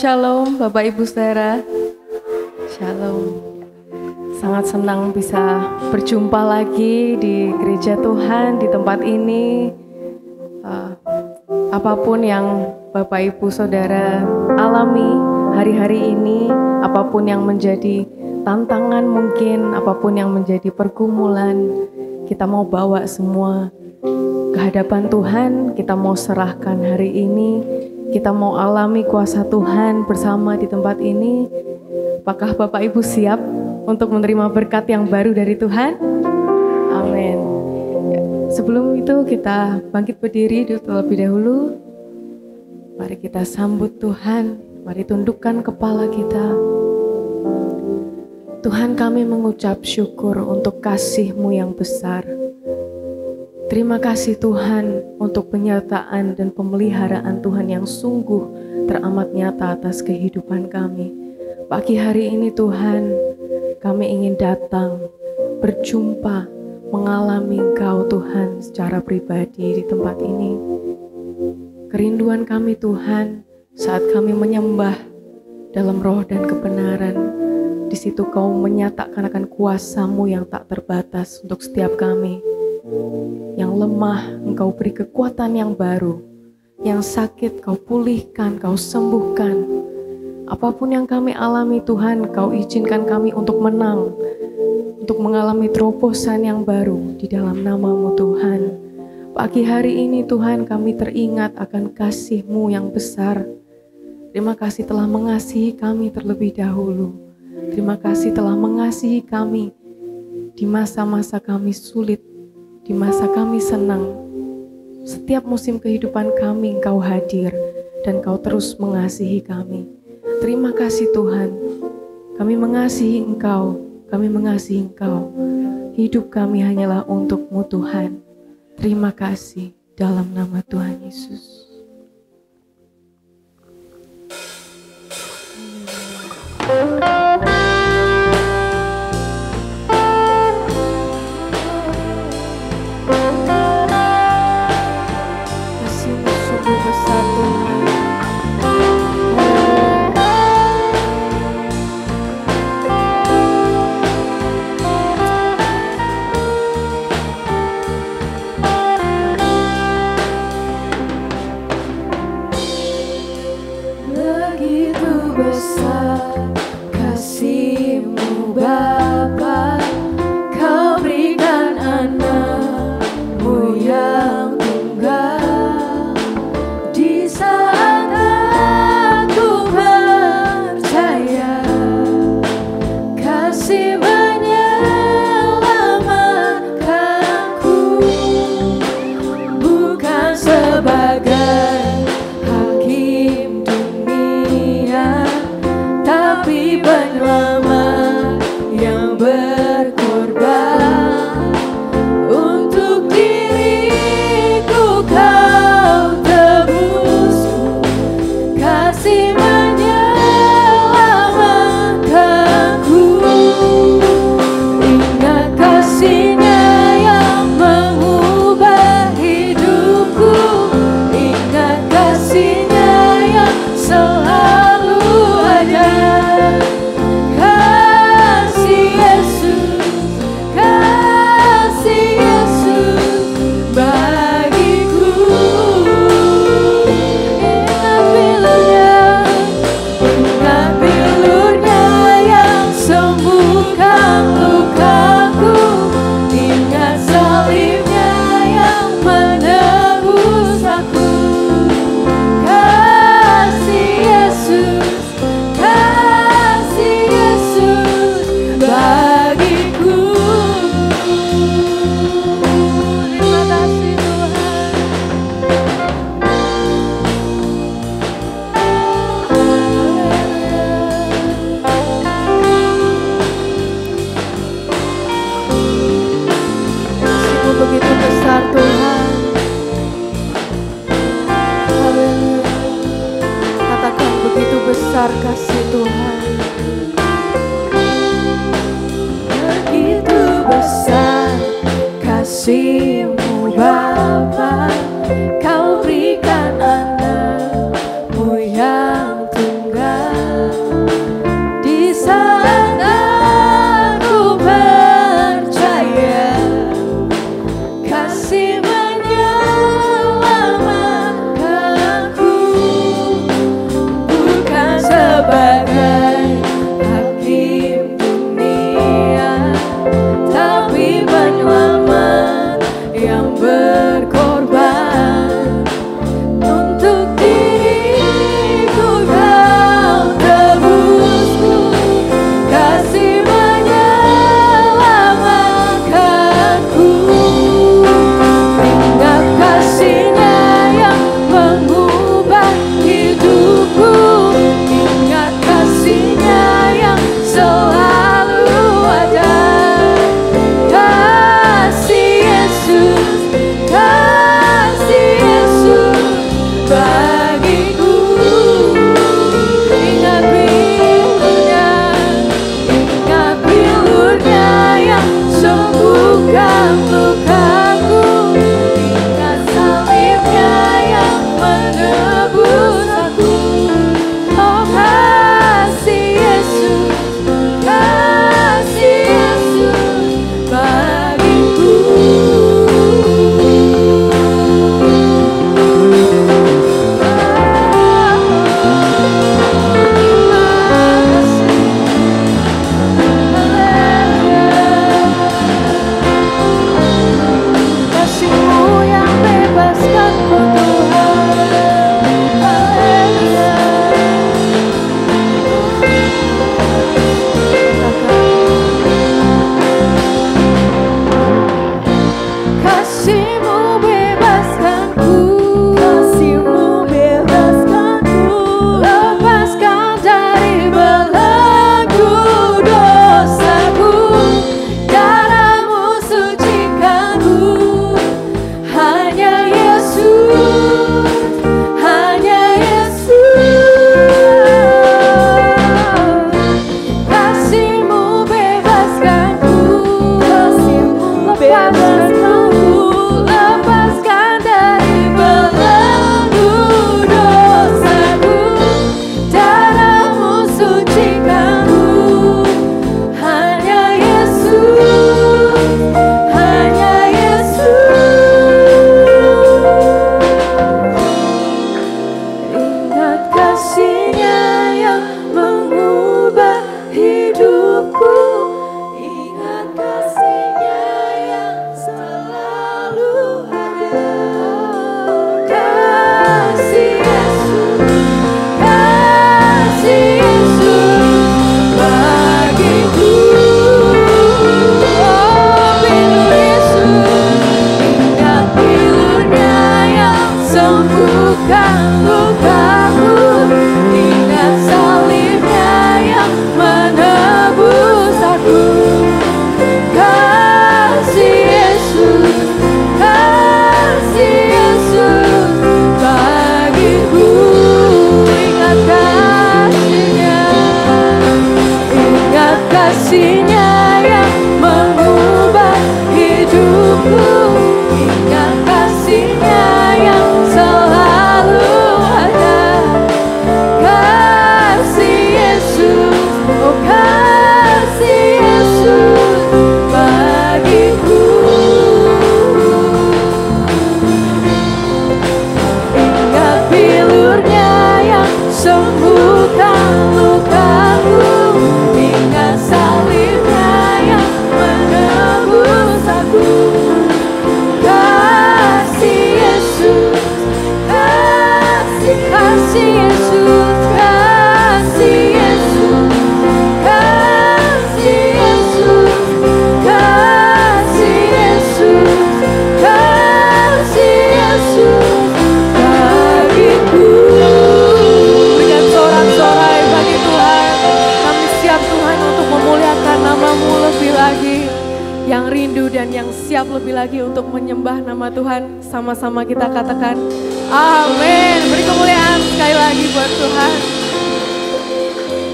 Shalom Bapak Ibu Saudara. Shalom. Sangat senang bisa berjumpa lagi di gereja Tuhan di tempat ini. Apapun yang Bapak Ibu Saudara alami hari-hari ini, apapun yang menjadi tantangan mungkin, apapun yang menjadi pergumulan, kita mau bawa semua ke hadapan Tuhan, kita mau serahkan hari ini. Kita mau alami kuasa Tuhan bersama di tempat ini. Apakah Bapak Ibu siap untuk menerima berkat yang baru dari Tuhan? Amin. Sebelum itu kita bangkit berdiri terlebih dahulu. Mari kita sambut Tuhan. Mari tundukkan kepala kita. Tuhan, kami mengucap syukur untuk kasih-Mu yang besar. Terima kasih Tuhan untuk penyertaan dan pemeliharaan Tuhan yang sungguh teramat nyata atas kehidupan kami. Pagi hari ini Tuhan, kami ingin datang, berjumpa, mengalami Engkau Tuhan secara pribadi di tempat ini. Kerinduan kami Tuhan saat kami menyembah dalam roh dan kebenaran, di situ Kau menyatakan akan kuasa-Mu yang tak terbatas untuk setiap kami. Yang lemah, Engkau beri kekuatan yang baru. Yang sakit, Kau pulihkan, Kau sembuhkan. Apapun yang kami alami Tuhan, Kau izinkan kami untuk menang, untuk mengalami terobosan yang baru di dalam nama-Mu Tuhan. Pagi hari ini Tuhan, kami teringat akan kasih-Mu yang besar. Terima kasih telah mengasihi kami terlebih dahulu. Terima kasih telah mengasihi kami di masa-masa kami sulit, di masa kami senang. Setiap musim kehidupan kami Engkau hadir dan Kau terus mengasihi kami. Terima kasih Tuhan. Kami mengasihi Engkau, kami mengasihi Engkau. Hidup kami hanyalah untuk-Mu Tuhan. Terima kasih dalam nama Tuhan Yesus. kasih-Mu Bapa, Kau berikan anak-Mu yang tunggal. Di saat aku percaya kasih menyelamatkanku, bukan sebagai hakim dunia, tapi penyelamat yang berkorban untuk diriku. Kau tebusku, kasih menyelamatkanku. Ingat kasih-Nya yang mengubah hidupku, ingat kasih-Nya yang selalu ada. Kasih Yesus, kasih Yesus bagiku. Ingat bilurnya, ingat bilurnya yang sembuhkan lukaku, ingat salibnya yang menebus aku. Oh kasih Yesus, kasih Yesus bagiku. Kasih-Mu yang bebaskanku Tuhan. Haleluya. Kasih-Mu bebaskanku, kasih-Mu bebaskanku, lepaskan dari belenggu dosaku, darah-Mu sucikanku. Hanya Yesus, hanya Yesus. Kasih-Mu bebaskanku, kasih-Mu bebaskanku, lepaskan dari belenggu dosaku, darah-Mu sucikanku. Hanya Yesus, hanya Yesus. Ingat kasih-Nya yang mengubah hidupku, ingat kasih-Nya yang selalu ada. Kasih Yesus, kasih Yesus bagiku. Oh bilur Yesus, ingat bilurnya yang sembuhkan lukaku, ingat salibnya yang menebus aku. Kasih Yesus, kasih Yesus bagiku. Ingat kasih-Nya, ingat kasih-Nya yang mengubah hidupku, ingat kasih-Nya yang selalu ada. Kasih Yesus, oh kasih Yesus bagiku. Ingat bilurnya yang sembuhkan lukaku, ingat salibnya yang menebus aku. Kasih Yesus, kasih Yesus, kasih Yesus, kasih Yesus, kasih Yesus, kasih Yesus bagiku. Berikan sorak-sorai bagi Tuhan. Kami siap Tuhan untuk memuliakan nama-Mu lebih lagi. Yang rindu dan yang siap lebih lagi untuk menyembah nama Tuhan, sama-sama kita katakan amin. Beri kemuliaan sekali lagi buat Tuhan.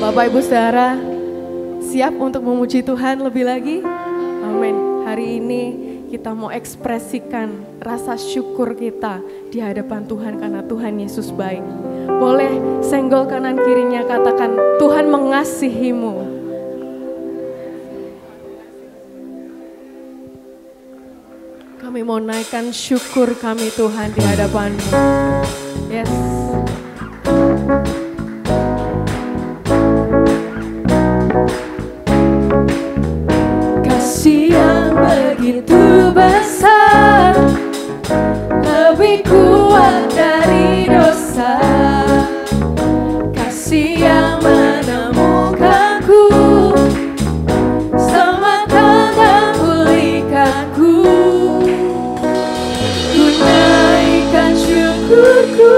Bapak Ibu Saudara, siap untuk memuji Tuhan lebih lagi? Amin. Hari ini kita mau ekspresikan rasa syukur kita di hadapan Tuhan karena Tuhan Yesus baik. Boleh senggol kanan kirinya, katakan Tuhan mengasihi-Mu. Kami mau naikkan syukur kami Tuhan di hadapan-Mu. Yes. Kasih yang begitu besar, lebih kuat dari dosa. Kasih yang menemukanku, selamatkan dan pulihkanku. Ku naikkan syukurku,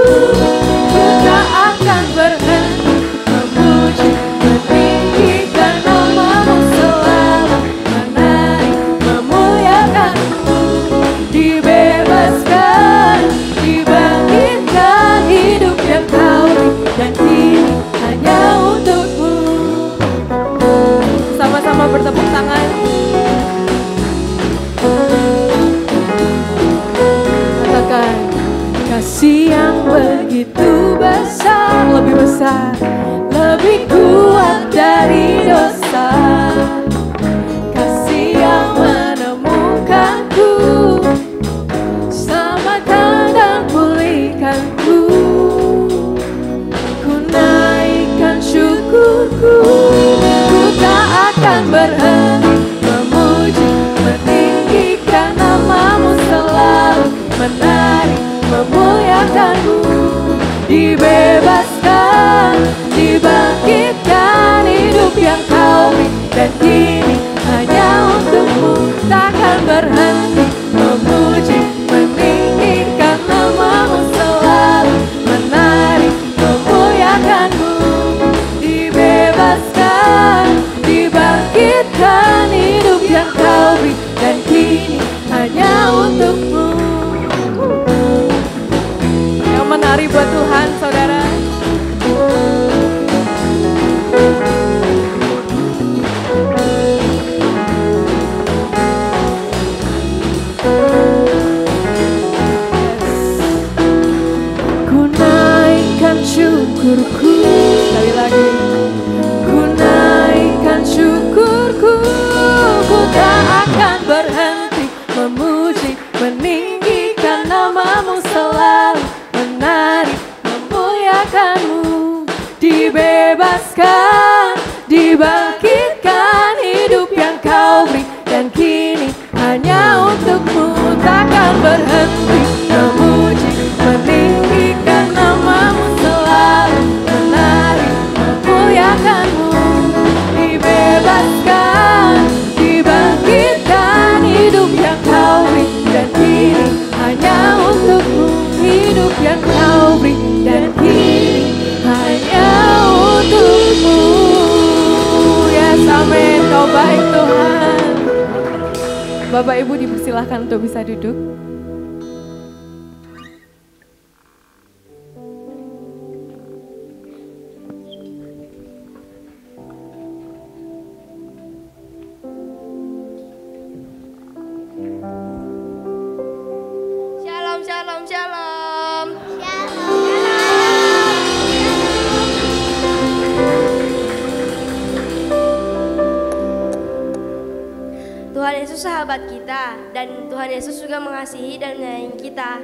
ku tak akan berhenti memuji, meninggikan nama-Mu selalu, menarik, memuliakan-Mu. Dibebaskan, dibangkitkan, hidup yang Kau beri, dan kini hanya untuk-Mu. Sama-sama bertepuk tangan. Katakan, kasih yang begitu besar, lebih besar, lebih kuat dari dosa. Kasih yang menemukanku, selamatkan dan pulihkanku. Ku naikkan syukurku, ku tak akan berhenti memuji, meninggikan nama-Mu selalu, menarik, memuliakan-Mu. Dibebaskan, dibangkitkan, hidup yang Kau beri, dan kini hanya untuk-Mu. Takkan berhenti memuji, meninggikan nama-Mu selalu, menarik, memuliakan-Mu. Dibebaskan, dibangkitkan, hidup yang Kau beri, dan kini hanya untuk-Mu. Yang menari buat Tuhan, saudara. Ku naikkan syukurku, sekali lagi. Ku naikkan syukurku, ku tak akan berhenti memuji, meninggikan nama-Mu selalu, menarik, memuliakan-Mu. Dibebaskan, dibangkitkan, hidup yang Kau beri, dan kini hanya untuk-Mu. Takkan berhenti memuji, meninggikan nama-Mu selalu, menarik, memuliakan-Mu. Dibebaskan, dibangkitkan, hidup yang Kau beri, dan kini hanya untuk-Mu. Hidup yang Kau beri, dan kini hanya untuk-Mu. Yes, amin. Kau baik Tuhan. Bapak Ibu dipersilahkan untuk bisa duduk. Shalom, shalom, shalom. Tuhan Yesus sahabat kita, dan Tuhan Yesus juga mengasihi dan menyayangi kita.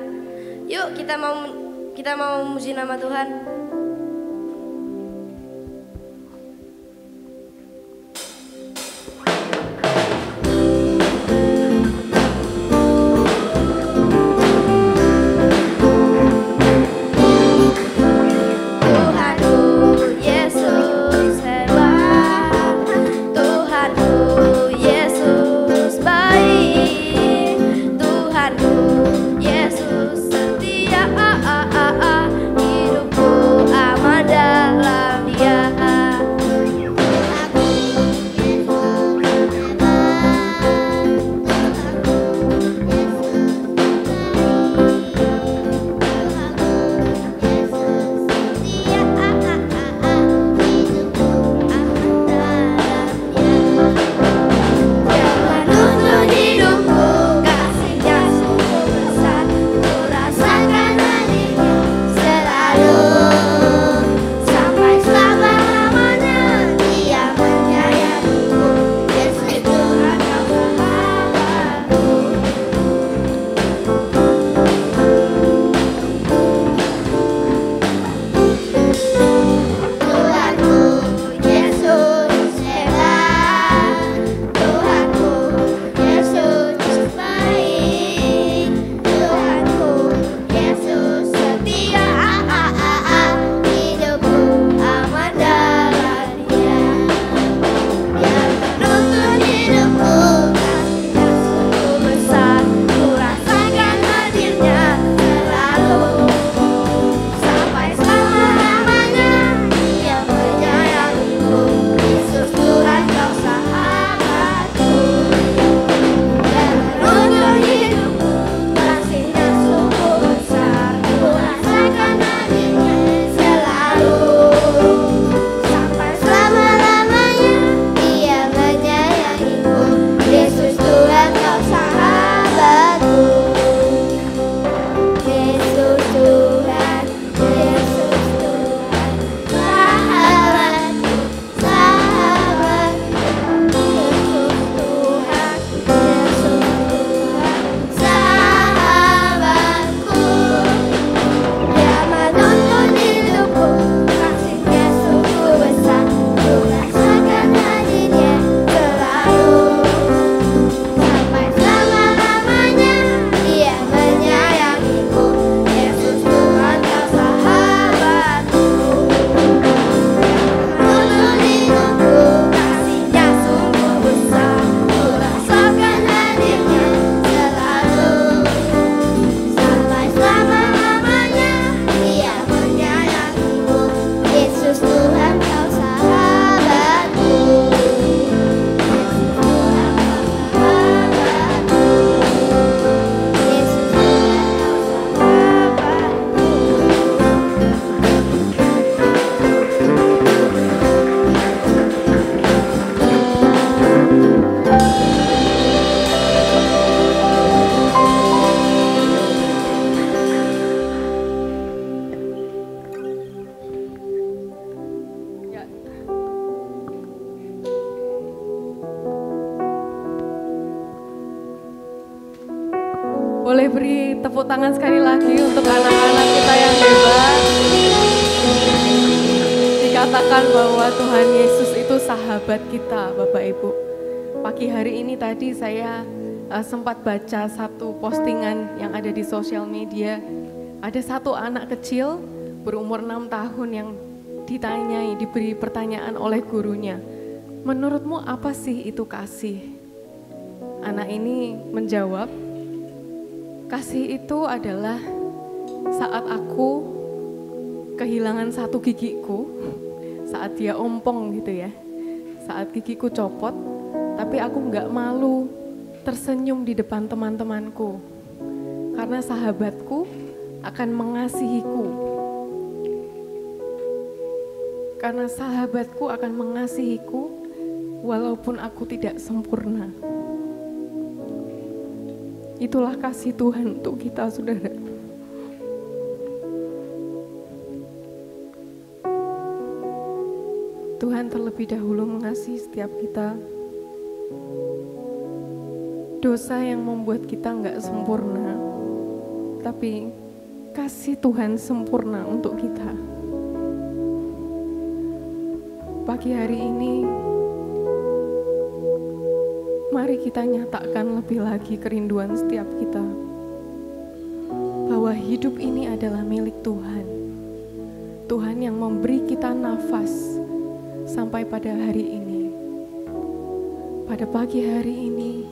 Yuk kita mau memuji nama Tuhan. Yesus setia, hidupku Boleh beri tepuk tangan sekali lagi untuk anak-anak kita yang hebat. Dikatakan bahwa Tuhan Yesus itu sahabat kita, Bapak Ibu. Pagi hari ini tadi saya sempat baca satu postingan yang ada di sosial media. Ada satu anak kecil berumur 6 tahun yang diberi pertanyaan oleh gurunya. Menurutmu apa sih itu kasih? Anak ini menjawab, kasih itu adalah saat aku kehilangan satu gigiku, saat dia ompong gitu ya, saat gigiku copot, tapi aku nggak malu tersenyum di depan teman-temanku, karena sahabatku akan mengasihiku. Karena sahabatku akan mengasihiku walaupun aku tidak sempurna. Itulah kasih Tuhan untuk kita, saudara. Tuhan terlebih dahulu mengasihi setiap kita. Dosa yang membuat kita nggak sempurna, tapi kasih Tuhan sempurna untuk kita. Pagi hari ini, mari kita nyatakan lebih lagi kerinduan setiap kita, bahwa hidup ini adalah milik Tuhan. Tuhan yang memberi kita nafas sampai pada hari ini. Pada pagi hari ini,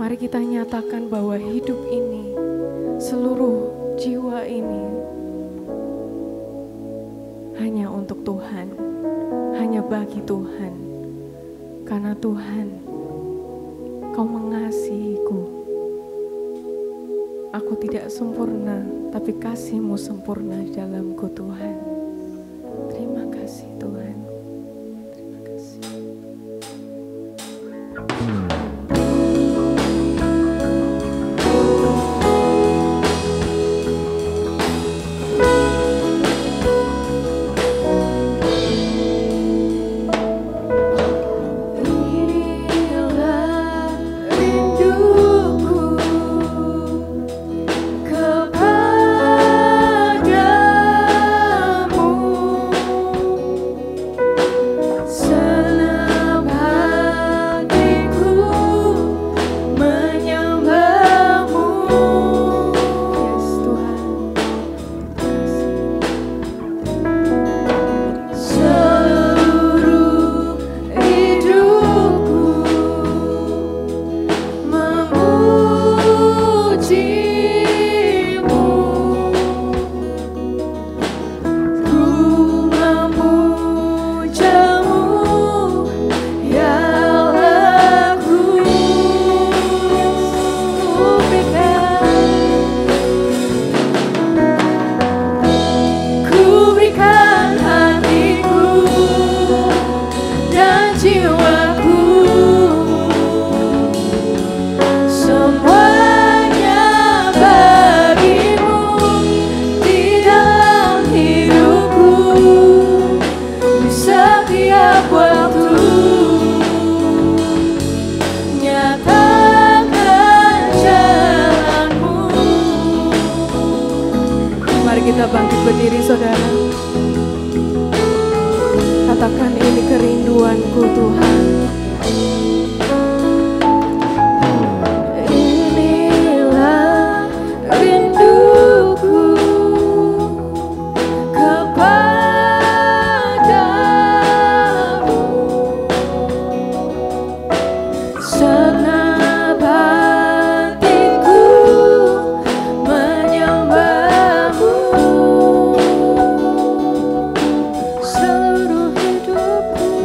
mari kita nyatakan bahwa hidup ini, seluruh jiwa ini, hanya untuk Tuhan, hanya bagi Tuhan. Karena Tuhan, Kau mengasihiku. Aku tidak sempurna, tapi kasih-Mu sempurna di dalamku, Tuhan. Terima kasih, Tuhan. Terima kasih. Kita bangkit berdiri, saudara. Katakan, ini kerinduanku, Tuhan. Inilah rinduku kepadamu. Segenap hatiku menyembahmu. Seluruh hidupku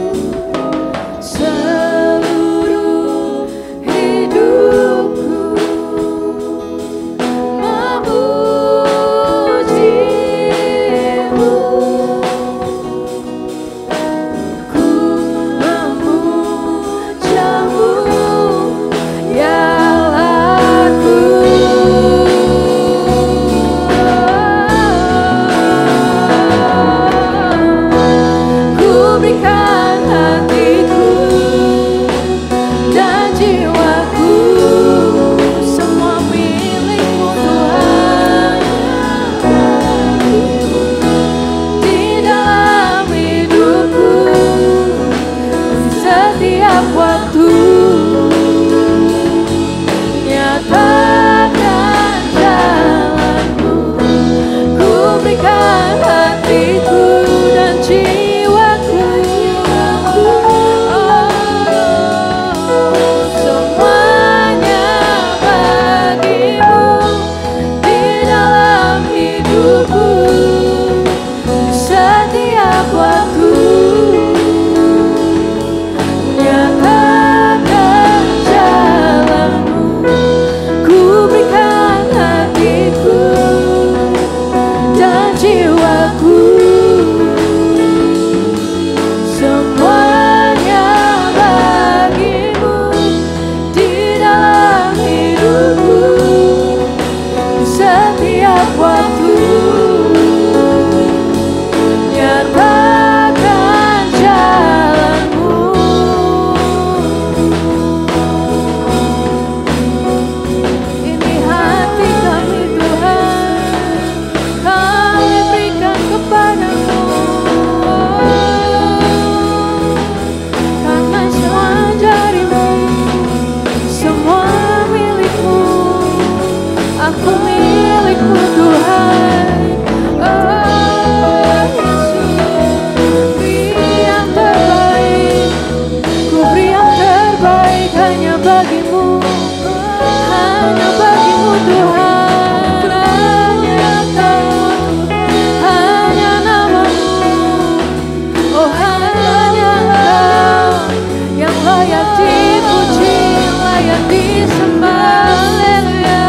layak dipuji, layak disembah. Haleluya.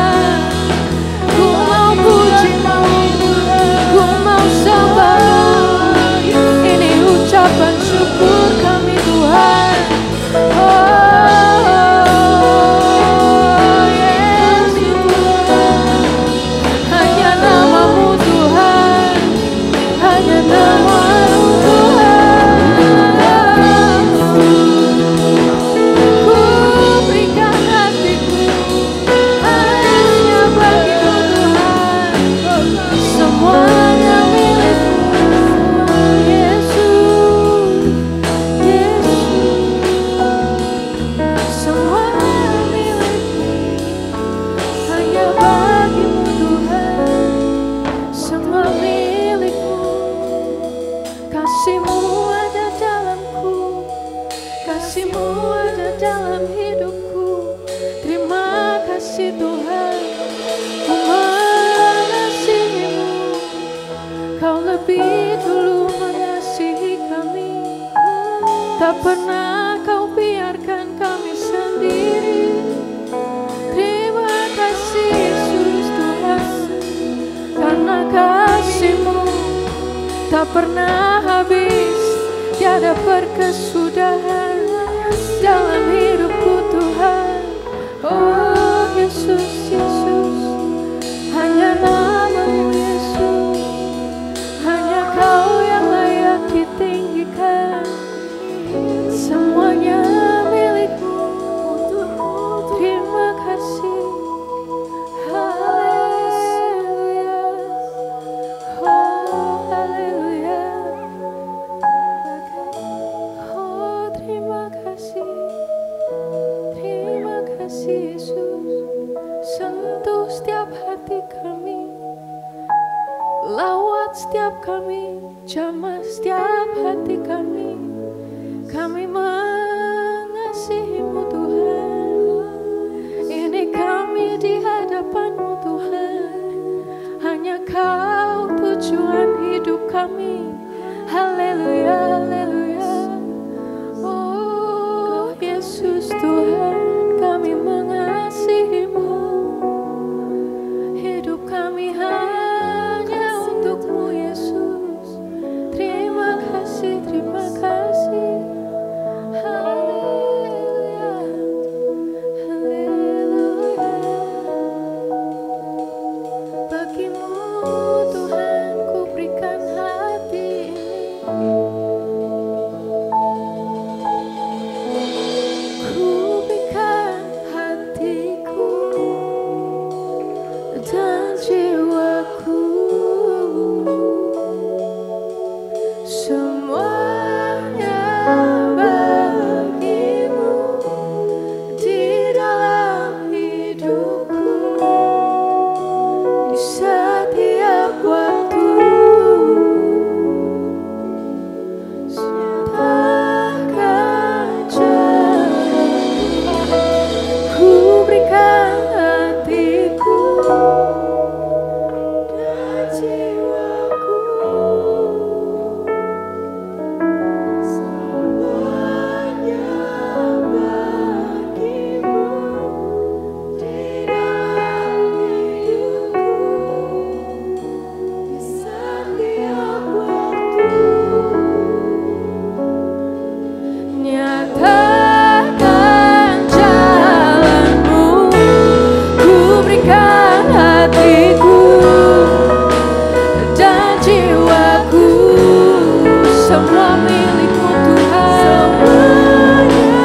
Ku mau puji-Mu, ku mau sembah. Ini ucapan syukur kami Tuhan. Hanya nama-Mu Tuhan, hanya nama-Mu Tuhan. Ku berikan hatiku hanya bagi-Mu Tuhan, semuanya milik-Mu. Yesus, semuanya milik-Mu, hanya bagi-Mu Tuhan, semua milik-Mu. Kasih-Mu ada dalamku, kasih-Mu ada dalam hidupku. Terima kasih Tuhan, ku mengasihi-Mu. Kau lebih dulu mengasihi kami, tak pernah Kau biarkan kami sendiri. Terima kasih Yesus Tuhan, karena kasih-Mu tak pernah habis, tiada berkesudahan dalam hidupku Tuhan. Oh Yesus, Yesus, hanya nama-Mu Yesus, hanya Kau yang layak ditinggikan. Semuanya milik-Mu, terima kasih. Haleluya, oh haleluya. Oh terima kasih Yesus. Sentuh setiap hati kami, lawat setiap kami, jamah setiap hati kami. Kami mengasihi-Mu Tuhan, ini kami di hadapan-Mu Tuhan. Hanya Kau tujuan hidup kami. Haleluya, haleluya. Oh Yesus Tuhan, kami mengasihi-Mu. Hidup kami hanya untuk-Mu Yesus. Terima kasih, terima kasih. Haleluya, haleluya. Bagi-Mu Tuhan ku berikan hati ini. Ku berikan hatiku dan jiwaku, semuanya bagi-Mu di dalam hidupku, di setiap waktu. Takkan jalanku, ku berikan hatiku dan jiwaku, semuanya bagi-Mu di dalam hidupku, di setiap waktu. Nyatakan jalan-Mu, ku berikan hatiku dan jiwaku, semua milik-Mu Tuhan. Semuanya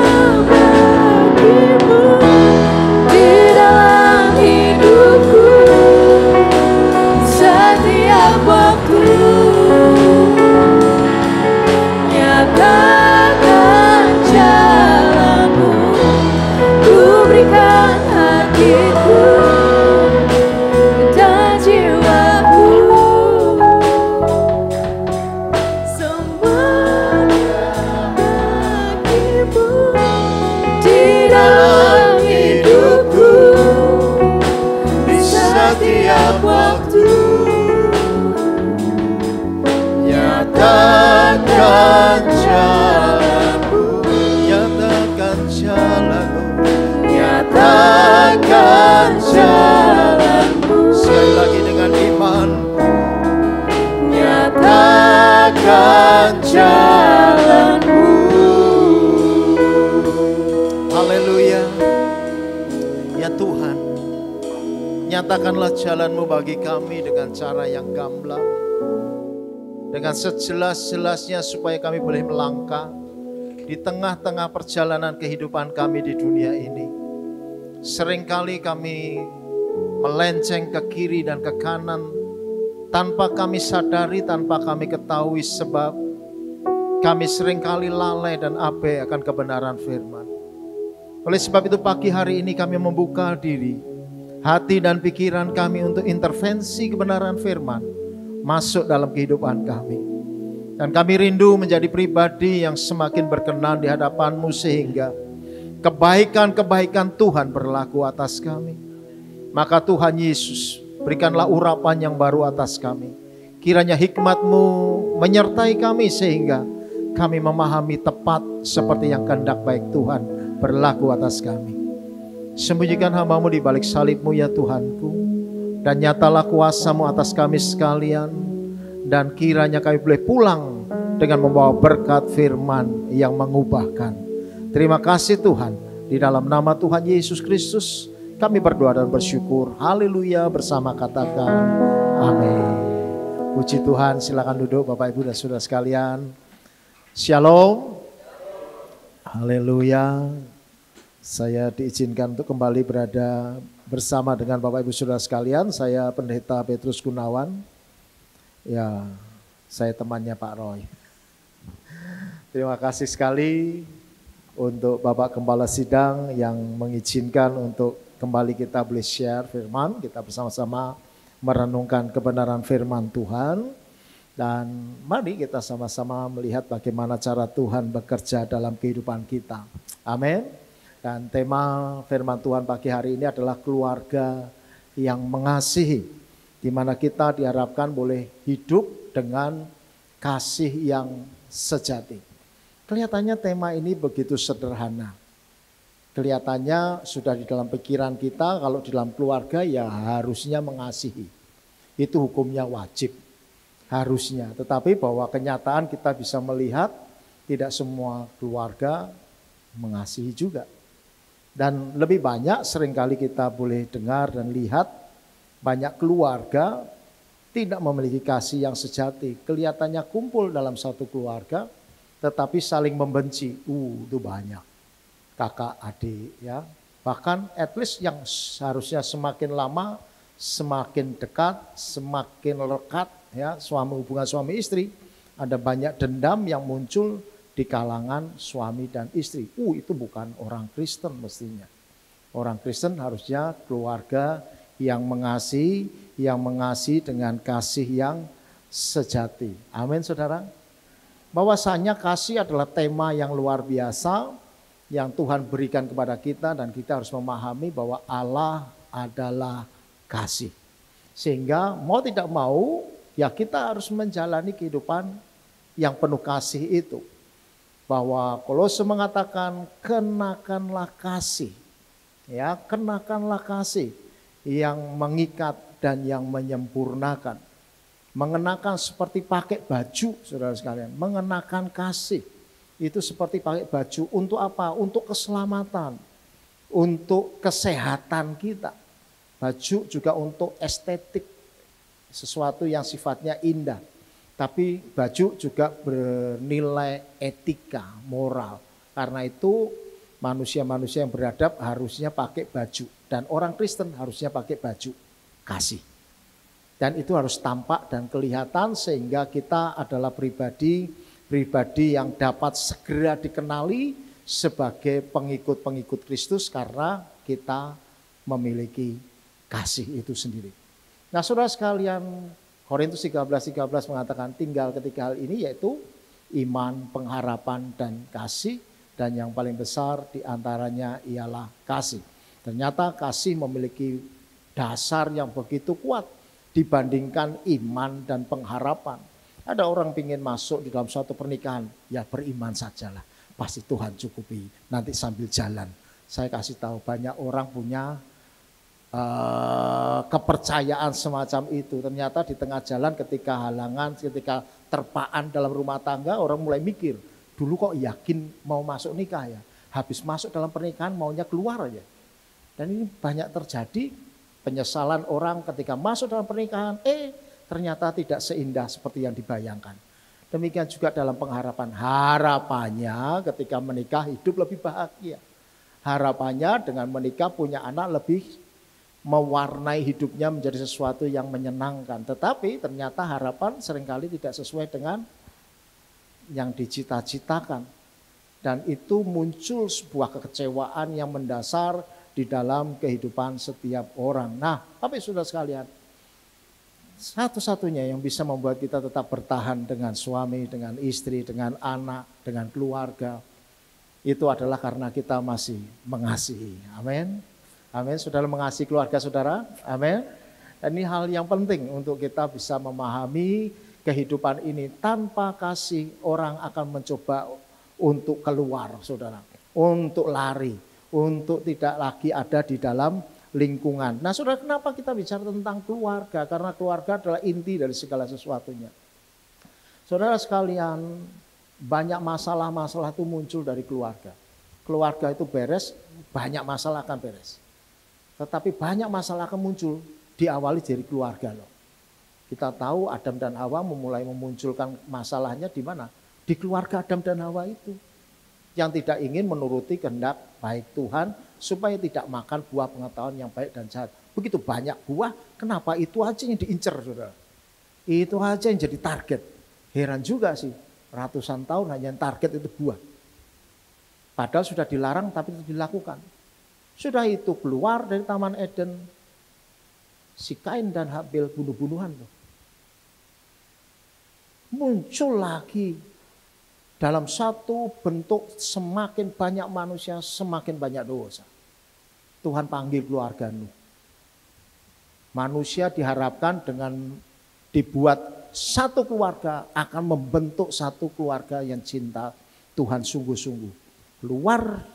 bagi-Mu di dalam hidupku, setiap waktu. Nyatakan jalan-Mu, ku berikan hatiku dan jiwaku, semuanya bagi-Mu di dalam hidupku, di setiap waktu. Nyatakan jalan-Mu, nyatakan jalanmu. Haleluya. Ya Tuhan, nyatakanlah jalan-Mu bagi kami dengan cara yang gamblang, dengan sejelas-jelasnya supaya kami boleh melangkah di tengah-tengah perjalanan kehidupan kami di dunia ini. Seringkali kami melenceng ke kiri dan ke kanan tanpa kami sadari, tanpa kami ketahui, sebab kami seringkali lalai dan abai akan kebenaran firman. Oleh sebab itu pagi hari ini kami membuka diri, hati dan pikiran kami untuk intervensi kebenaran firman masuk dalam kehidupan kami. Dan kami rindu menjadi pribadi yang semakin berkenan di hadapan-Mu sehingga kebaikan-kebaikan Tuhan berlaku atas kami. Maka Tuhan Yesus, berikanlah urapan yang baru atas kami. Kiranya hikmat-Mu menyertai kami sehingga kami memahami tepat seperti yang kehendak baik Tuhan berlaku atas kami. Sembunyikan hamba-Mu di balik salib-Mu ya Tuhanku, dan nyatalah kuasa-Mu atas kami sekalian, dan kiranya kami boleh pulang dengan membawa berkat firman yang mengubahkan. Terima kasih Tuhan, di dalam nama Tuhan Yesus Kristus kami berdoa dan bersyukur. Haleluya, bersama katakan amin. Puji Tuhan, silakan duduk Bapak Ibu dan Saudara sekalian. Shalom. Haleluya. Saya diizinkan untuk kembali berada bersama dengan Bapak Ibu Saudara sekalian. Saya Pendeta Petrus Gunawan. Ya, saya temannya Pak Roy. Terima kasih sekali untuk Bapak Gembala Sidang yang mengizinkan untuk kembali kita boleh share firman. Kita bersama-sama merenungkan kebenaran firman Tuhan. Dan mari kita sama-sama melihat bagaimana cara Tuhan bekerja dalam kehidupan kita. Amin. Dan tema firman Tuhan pagi hari ini adalah keluarga yang mengasihi, di mana kita diharapkan boleh hidup dengan kasih yang sejati. Kelihatannya tema ini begitu sederhana. Kelihatannya sudah di dalam pikiran kita, kalau di dalam keluarga ya harusnya mengasihi. Itu hukumnya wajib, harusnya. Tetapi bahwa kenyataan kita bisa melihat tidak semua keluarga mengasihi juga. Dan lebih banyak seringkali kita boleh dengar dan lihat banyak keluarga tidak memiliki kasih yang sejati. Kelihatannya kumpul dalam satu keluarga tetapi saling membenci. Itu banyak. Kakak, adik ya. Bahkan at least yang seharusnya semakin lama semakin dekat, semakin lekat ya, hubungan suami istri, ada banyak dendam yang muncul di kalangan suami dan istri. Itu bukan orang Kristen mestinya. Orang Kristen harusnya keluarga yang mengasihi dengan kasih yang sejati. Amin saudara. Bahwasanya kasih adalah tema yang luar biasa yang Tuhan berikan kepada kita, dan kita harus memahami bahwa Allah adalah kasih. Sehingga mau tidak mau ya kita harus menjalani kehidupan yang penuh kasih itu. Bahwa Kolose mengatakan kenakanlah kasih. Ya, kenakanlah kasih yang mengikat dan yang menyempurnakan. Mengenakan seperti pakai baju, saudara sekalian. Mengenakan kasih itu seperti pakai baju untuk apa? Untuk keselamatan, untuk kesehatan kita. Baju juga untuk estetik, sesuatu yang sifatnya indah. Tapi baju juga bernilai etika, moral. Karena itu manusia-manusia yang beradab harusnya pakai baju. Dan orang Kristen harusnya pakai baju kasih. Dan itu harus tampak dan kelihatan sehingga kita adalah pribadi yang dapat segera dikenali sebagai pengikut-pengikut Kristus karena kita memiliki kasih itu sendiri. Nah saudara sekalian, Korintus 13:13 mengatakan tinggal ketiga hal ini, yaitu iman, pengharapan, dan kasih. Dan yang paling besar diantaranya ialah kasih. Ternyata kasih memiliki dasar yang begitu kuat dibandingkan iman dan pengharapan. Ada orang ingin masuk di dalam suatu pernikahan, ya beriman sajalah. Pasti Tuhan cukupi, nanti sambil jalan. Saya kasih tahu banyak orang punya kepercayaan semacam itu. Ternyata di tengah jalan ketika halangan, ketika terpaan dalam rumah tangga, orang mulai mikir, dulu kok yakin mau masuk nikah ya, habis masuk dalam pernikahan maunya keluar aja. Dan ini banyak terjadi penyesalan orang ketika masuk dalam pernikahan, ternyata tidak seindah seperti yang dibayangkan. Demikian juga dalam pengharapan, harapannya ketika menikah hidup lebih bahagia. Harapannya dengan menikah punya anak lebih mewarnai hidupnya menjadi sesuatu yang menyenangkan. Tetapi ternyata harapan seringkali tidak sesuai dengan yang dicita-citakan. Dan itu muncul sebuah kekecewaan yang mendasar di dalam kehidupan setiap orang. Nah, tapi sudah sekalian, satu-satunya yang bisa membuat kita tetap bertahan dengan suami, dengan istri, dengan anak, dengan keluarga, itu adalah karena kita masih mengasihi. Amin. Amin. Saudara mengasihi keluarga saudara. Amin. Dan ini hal yang penting untuk kita bisa memahami kehidupan ini. Tanpa kasih orang akan mencoba untuk keluar saudara. Untuk lari. Untuk tidak lagi ada di dalam lingkungan. Nah saudara, kenapa kita bicara tentang keluarga? Karena keluarga adalah inti dari segala sesuatunya. Saudara sekalian, banyak masalah-masalah itu muncul dari keluarga. Keluarga itu beres, banyak masalah akan beres. Tetapi banyak masalah akan muncul diawali dari keluarga loh. Kita tahu Adam dan Hawa memulai memunculkan masalahnya di mana? Di keluarga Adam dan Hawa itu. Yang tidak ingin menuruti kehendak baik Tuhan supaya tidak makan buah pengetahuan yang baik dan jahat. Begitu banyak buah, kenapa itu aja yang diincar saudara? Itu aja yang jadi target. Heran juga sih, ratusan tahun hanya yang target itu buah. Padahal sudah dilarang tapi itu dilakukan. Sudah itu keluar dari Taman Eden, si Kain dan Habil bunuh-bunuhan. Muncul lagi dalam satu bentuk semakin banyak manusia, semakin banyak dosa. Tuhan panggil keluarga Nuh. Manusia diharapkan dengan dibuat satu keluarga akan membentuk satu keluarga yang cinta Tuhan sungguh-sungguh. Keluar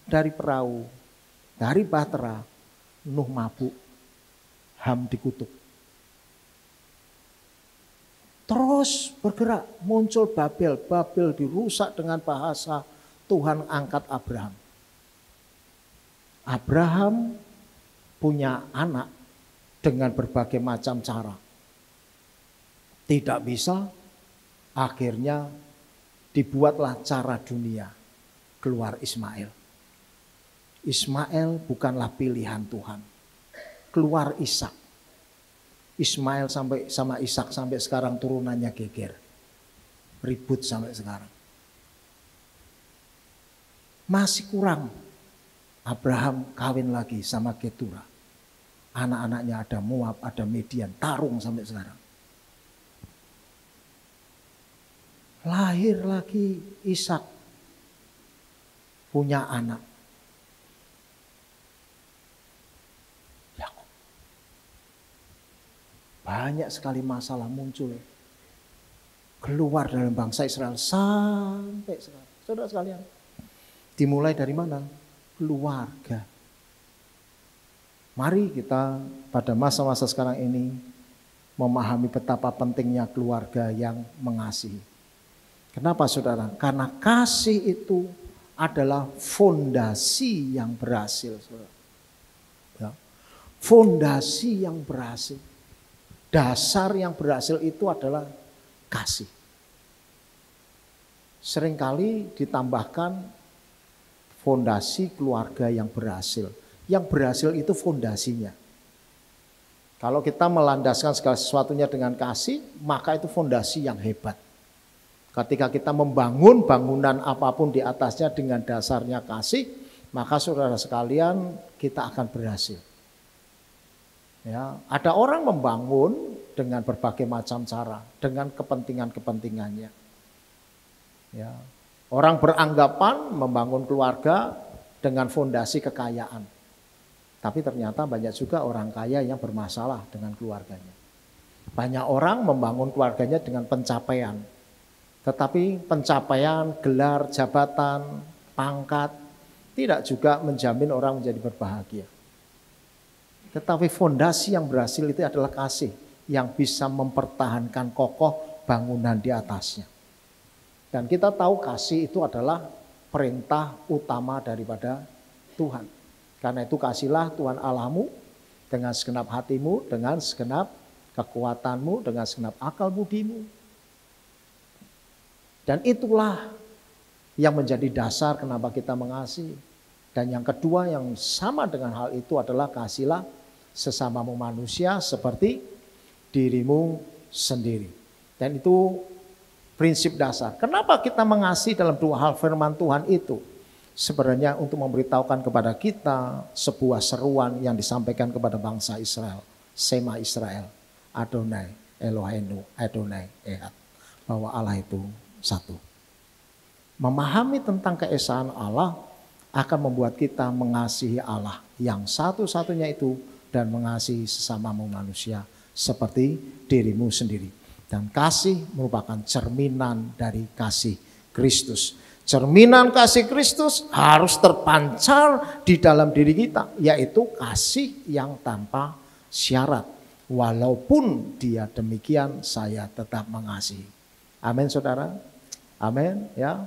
dari perahu, dari bahtera, Nuh mabuk, Ham dikutuk. Terus bergerak, muncul Babel. Babel dirusak dengan bahasa Tuhan angkat Abraham. Abraham punya anak dengan berbagai macam cara. Tidak bisa, akhirnya dibuatlah cara dunia. Keluar Ismail. Ismail bukanlah pilihan Tuhan. Keluar Ishak. Ismail sampai sama Ishak sampai sekarang turunannya geger. Ribut sampai sekarang. Masih kurang. Abraham kawin lagi sama Ketura. Anak-anaknya ada Moab, ada Midian, tarung sampai sekarang. Lahir lagi Ishak. Punya anak. Yakub. Banyak sekali masalah muncul. Keluar dalam bangsa Israel sampai sekarang. Saudara sekalian. Dimulai dari mana? Keluarga. Mari kita pada masa-masa sekarang ini memahami betapa pentingnya keluarga yang mengasihi. Kenapa saudara? Karena kasih itu adalah fondasi yang berhasil. Saudara. Ya. Fondasi yang berhasil. Dasar yang berhasil itu adalah kasih. Seringkali ditambahkan fondasi keluarga yang berhasil. Yang berhasil itu fondasinya. Kalau kita melandaskan segala sesuatunya dengan kasih, maka itu fondasi yang hebat. Ketika kita membangun bangunan apapun di atasnya dengan dasarnya kasih, maka saudara sekalian kita akan berhasil. Ya, ada orang membangun dengan berbagai macam cara, dengan kepentingan-kepentingannya. Ya, orang beranggapan membangun keluarga dengan fondasi kekayaan. Tapi ternyata banyak juga orang kaya yang bermasalah dengan keluarganya. Banyak orang membangun keluarganya dengan pencapaian. Tetapi pencapaian, gelar, jabatan, pangkat tidak juga menjamin orang menjadi berbahagia. Tetapi fondasi yang berhasil itu adalah kasih yang bisa mempertahankan kokoh bangunan di atasnya. Dan kita tahu kasih itu adalah perintah utama daripada Tuhan. Karena itu kasihlah Tuhan Allahmu dengan segenap hatimu, dengan segenap kekuatanmu, dengan segenap akal budimu. Dan itulah yang menjadi dasar kenapa kita mengasihi. Dan yang kedua yang sama dengan hal itu adalah kasihlah sesamamu manusia seperti dirimu sendiri. Dan itu prinsip dasar. Kenapa kita mengasihi dalam dua hal firman Tuhan itu? Sebenarnya untuk memberitahukan kepada kita sebuah seruan yang disampaikan kepada bangsa Israel. Sema Israel, Adonai, Eloheinu, Adonai, Ehad. Bahwa Allah itu satu. Memahami tentang keesaan Allah akan membuat kita mengasihi Allah yang satu-satunya itu dan mengasihi sesamamu manusia seperti dirimu sendiri. Dan kasih merupakan cerminan dari kasih Kristus. Cerminan kasih Kristus harus terpancar di dalam diri kita, yaitu kasih yang tanpa syarat. Walaupun dia demikian, saya tetap mengasihi. Amin saudara? Amin ya.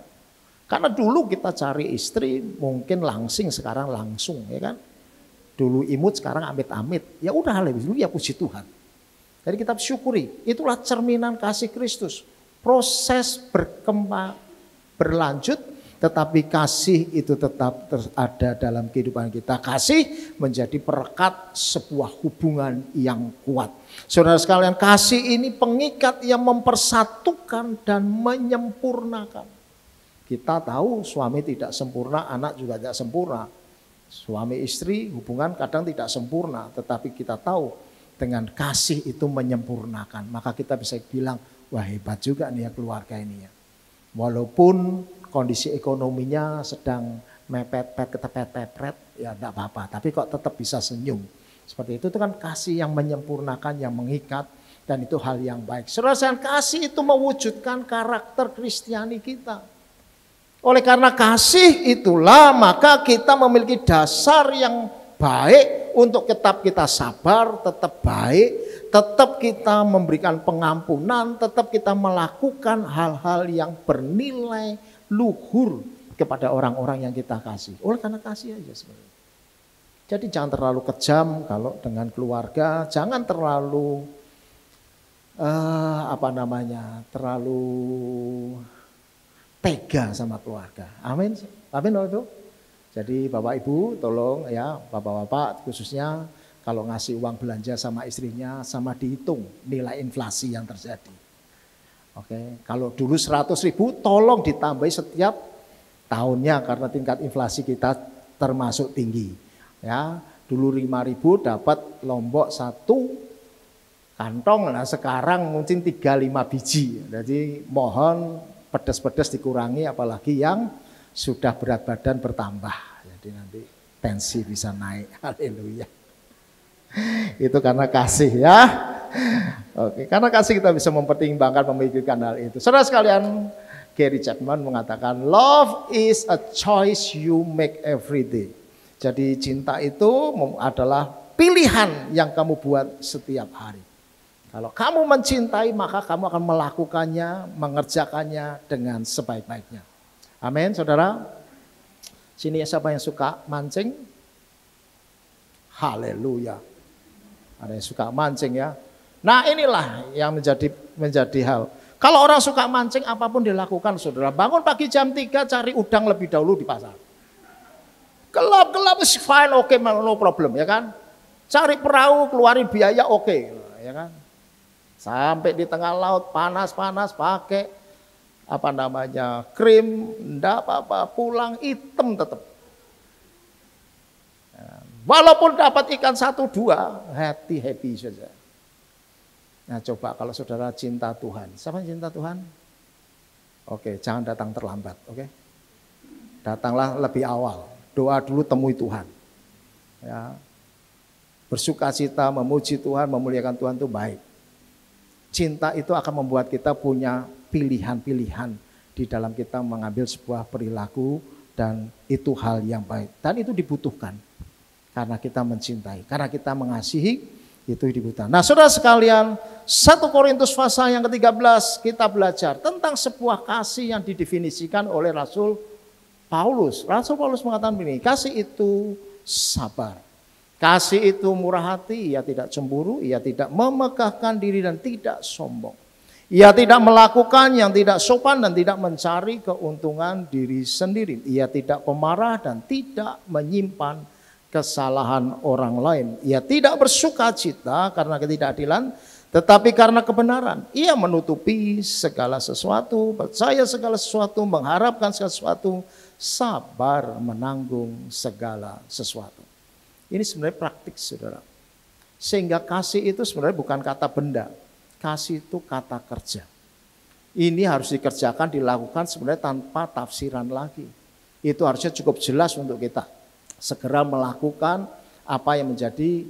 Karena dulu kita cari istri mungkin langsing, sekarang langsung ya kan. Dulu imut, sekarang amit-amit. Ya udah lebih dulu ya puji Tuhan. Jadi kita syukuri, itulah cerminan kasih Kristus. Proses berkembang, berlanjut, tetapi kasih itu tetap ada dalam kehidupan kita. Kasih menjadi perekat sebuah hubungan yang kuat. Saudara sekalian, kasih ini pengikat yang mempersatukan dan menyempurnakan. Kita tahu suami tidak sempurna, anak juga tidak sempurna. Suami istri hubungan kadang tidak sempurna, tetapi kita tahu dengan kasih itu menyempurnakan. Maka kita bisa bilang, wah hebat juga nih ya keluarga ini ya. Walaupun kondisi ekonominya sedang mepet-pet, ketepet-pepret, ya tidak apa-apa. Tapi kok tetap bisa senyum. Seperti itu kan kasih yang menyempurnakan, yang mengikat. Dan itu hal yang baik. Saudara, kasih itu mewujudkan karakter Kristiani kita. Oleh karena kasih itulah maka kita memiliki dasar yang baik untuk tetap kita sabar, tetap baik, tetap kita memberikan pengampunan, tetap kita melakukan hal-hal yang bernilai luhur kepada orang-orang yang kita kasih. Oleh karena kasih aja sebenarnya. Jadi jangan terlalu kejam kalau dengan keluarga, jangan terlalu terlalu tega sama keluarga. Amin. Amin loh itu. Jadi Bapak Ibu tolong ya, Bapak-bapak khususnya kalau ngasih uang belanja sama istrinya sama dihitung nilai inflasi yang terjadi. Oke, kalau dulu 100.000 tolong ditambahi setiap tahunnya karena tingkat inflasi kita termasuk tinggi. Ya, dulu 5.000 dapat lombok 1 kantong, nah sekarang mungkin 3-5 biji. Jadi mohon pedas-pedas dikurangi, apalagi yang sudah berat badan bertambah. Jadi nanti tensi bisa naik. Haleluya. Itu karena kasih ya. Oke, karena kasih kita bisa mempertimbangkan, memikirkan hal itu. Saudara sekalian, Gary Chapman mengatakan, love is a choice you make every day. Jadi cinta itu adalah pilihan yang kamu buat setiap hari. Kalau kamu mencintai maka kamu akan melakukannya, mengerjakannya dengan sebaik-baiknya. Amin, saudara. Sini siapa yang suka mancing? Haleluya. Ada yang suka mancing ya. Nah inilah yang menjadi hal. Kalau orang suka mancing apapun dilakukan saudara. Bangun pagi jam 3 cari udang lebih dahulu di pasar. Gelap-gelap is fine, oke, no problem ya kan. Cari perahu, keluarin biaya oke, ya kan. Sampai di tengah laut panas-panas pakai krim, enggak apa-apa, pulang hitam tetap. Walaupun dapat ikan 1-2, happy saja. Nah coba kalau saudara cinta Tuhan, siapa yang cinta Tuhan? Oke, jangan datang terlambat, oke? Datanglah lebih awal, doa dulu temui Tuhan. Ya, bersukacita, memuji Tuhan, memuliakan Tuhan itu baik. Cinta itu akan membuat kita punya pilihan-pilihan di dalam kita mengambil sebuah perilaku dan itu hal yang baik. Dan itu dibutuhkan karena kita mencintai, karena kita mengasihi, itu dibutuhkan. Nah saudara sekalian, 1 Korintus pasal yang ke-13 kita belajar tentang sebuah kasih yang didefinisikan oleh Rasul Paulus. Rasul Paulus mengatakan begini, kasih itu sabar. Kasih itu murah hati, ia tidak cemburu, ia tidak memegahkan diri dan tidak sombong. Ia tidak melakukan yang tidak sopan dan tidak mencari keuntungan diri sendiri. Ia tidak pemarah dan tidak menyimpan kesalahan orang lain. Ia tidak bersuka cita karena ketidakadilan, tetapi karena kebenaran. Ia menutupi segala sesuatu, percaya segala sesuatu, mengharapkan segala sesuatu, sabar menanggung segala sesuatu. Ini sebenarnya praktik, saudara. Sehingga kasih itu sebenarnya bukan kata benda. Kasih itu kata kerja. Ini harus dikerjakan, dilakukan sebenarnya tanpa tafsiran lagi. Itu harusnya cukup jelas untuk kita segera melakukan apa yang menjadi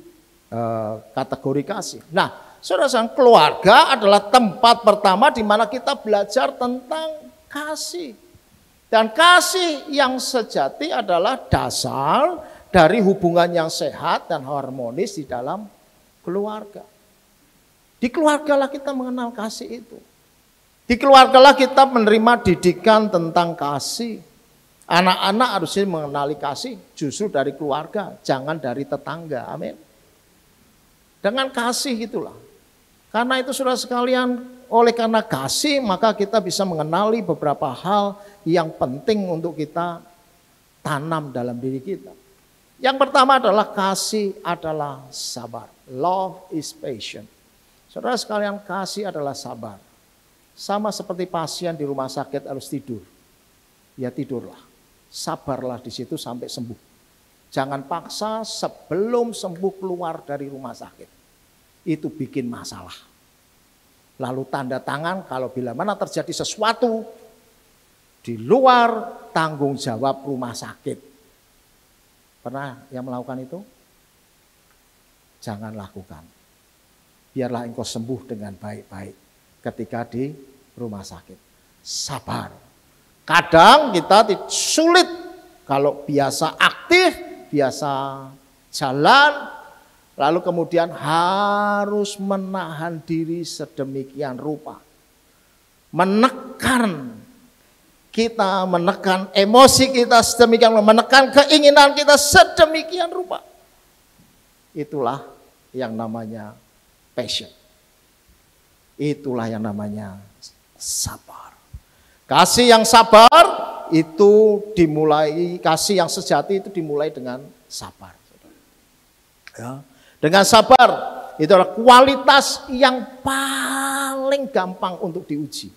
kategori kasih. Nah, saudara, keluarga adalah tempat pertama di mana kita belajar tentang kasih. Dan kasih yang sejati adalah dasar dari hubungan yang sehat dan harmonis di dalam keluarga. Di keluargalah kita mengenal kasih itu. Di keluargalah kita menerima didikan tentang kasih. Anak-anak harusnya mengenali kasih justru dari keluarga, jangan dari tetangga. Amin. Dengan kasih itulah. Karena itu saudara sekalian, oleh karena kasih maka kita bisa mengenali beberapa hal yang penting untuk kita tanam dalam diri kita. Yang pertama adalah kasih adalah sabar. Love is patient. Saudara sekalian, kasih adalah sabar. Sama seperti pasien di rumah sakit harus tidur. Ya tidurlah. Sabarlah di situ sampai sembuh. Jangan paksa sebelum sembuh keluar dari rumah sakit. Itu bikin masalah. Lalu tanda tangan kalau bila mana terjadi sesuatu di luar tanggung jawab rumah sakit. Pernah yang melakukan itu? Jangan lakukan. Biarlah engkau sembuh dengan baik-baik ketika di rumah sakit. Sabar. Kadang kita sulit kalau biasa aktif, biasa jalan, lalu kemudian harus menahan diri sedemikian rupa. Menekan kita, menekan emosi kita sedemikian, menekan keinginan kita sedemikian rupa. Itulah yang namanya passion. Itulah yang namanya sabar. Kasih yang sabar itu dimulai, kasih yang sejati itu dimulai dengan sabar. Ya. Dengan sabar, itu adalah kualitas yang paling gampang untuk diuji.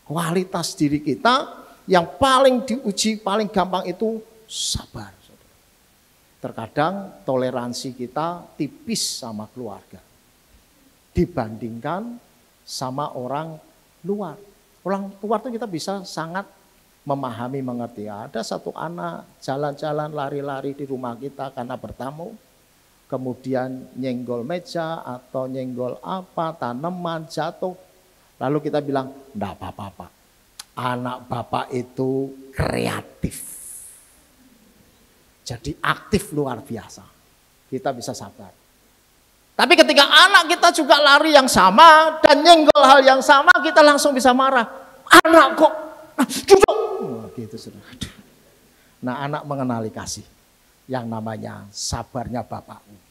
Kualitas diri kita yang paling diuji, paling gampang itu sabar. Terkadang toleransi kita tipis sama keluarga dibandingkan sama orang luar. Orang luar itu kita bisa sangat memahami, mengerti. Ada satu anak jalan-jalan, lari-lari di rumah kita karena bertamu. Kemudian nyenggol meja atau nyenggol apa, tanaman jatuh. Lalu kita bilang, enggak apa-apa. Anak bapak itu kreatif. Jadi aktif luar biasa. Kita bisa sabar. Tapi ketika anak kita juga lari yang sama dan nyenggol hal yang sama, kita langsung bisa marah. Anak kok duduk. Gitu, saudara. Nah, anak mengenali kasih yang namanya sabarnya bapakmu.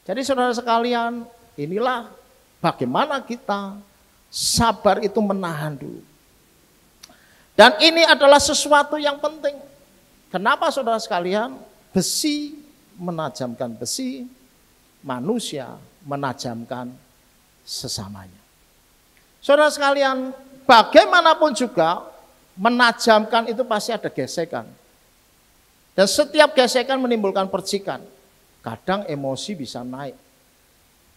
Jadi saudara sekalian, inilah bagaimana kita sabar itu menahan dulu. Dan ini adalah sesuatu yang penting. Kenapa saudara sekalian? Besi menajamkan besi, manusia menajamkan sesamanya. Saudara sekalian, bagaimanapun juga menajamkan itu pasti ada gesekan. Dan setiap gesekan menimbulkan percikan. Kadang emosi bisa naik.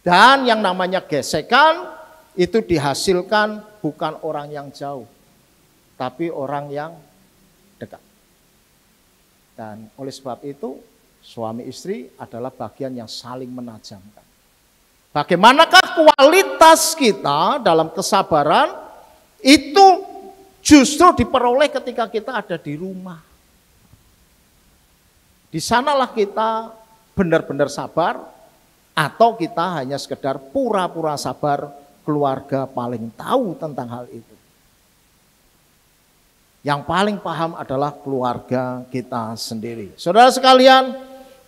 Dan yang namanya gesekan itu dihasilkan bukan orang yang jauh, tapi orang yang dekat. Dan oleh sebab itu suami istri adalah bagian yang saling menajamkan. Bagaimanakah kualitas kita dalam kesabaran itu justru diperoleh ketika kita ada di rumah. Di sanalah kita benar-benar sabar, Atau kita hanya sekedar pura-pura sabar, keluarga paling tahu tentang hal itu. Yang paling paham adalah keluarga kita sendiri. Saudara sekalian,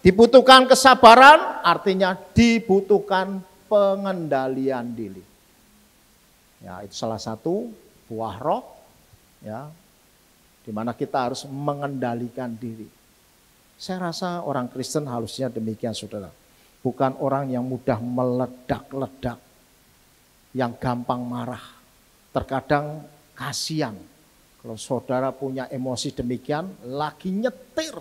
dibutuhkan kesabaran, artinya dibutuhkan pengendalian diri. Ya, itu salah satu buah roh, ya, di mana kita harus mengendalikan diri. Saya rasa orang Kristen harusnya demikian, saudara. Bukan orang yang mudah meledak-ledak, yang gampang marah. Terkadang kasihan kalau saudara punya emosi demikian, lagi nyetir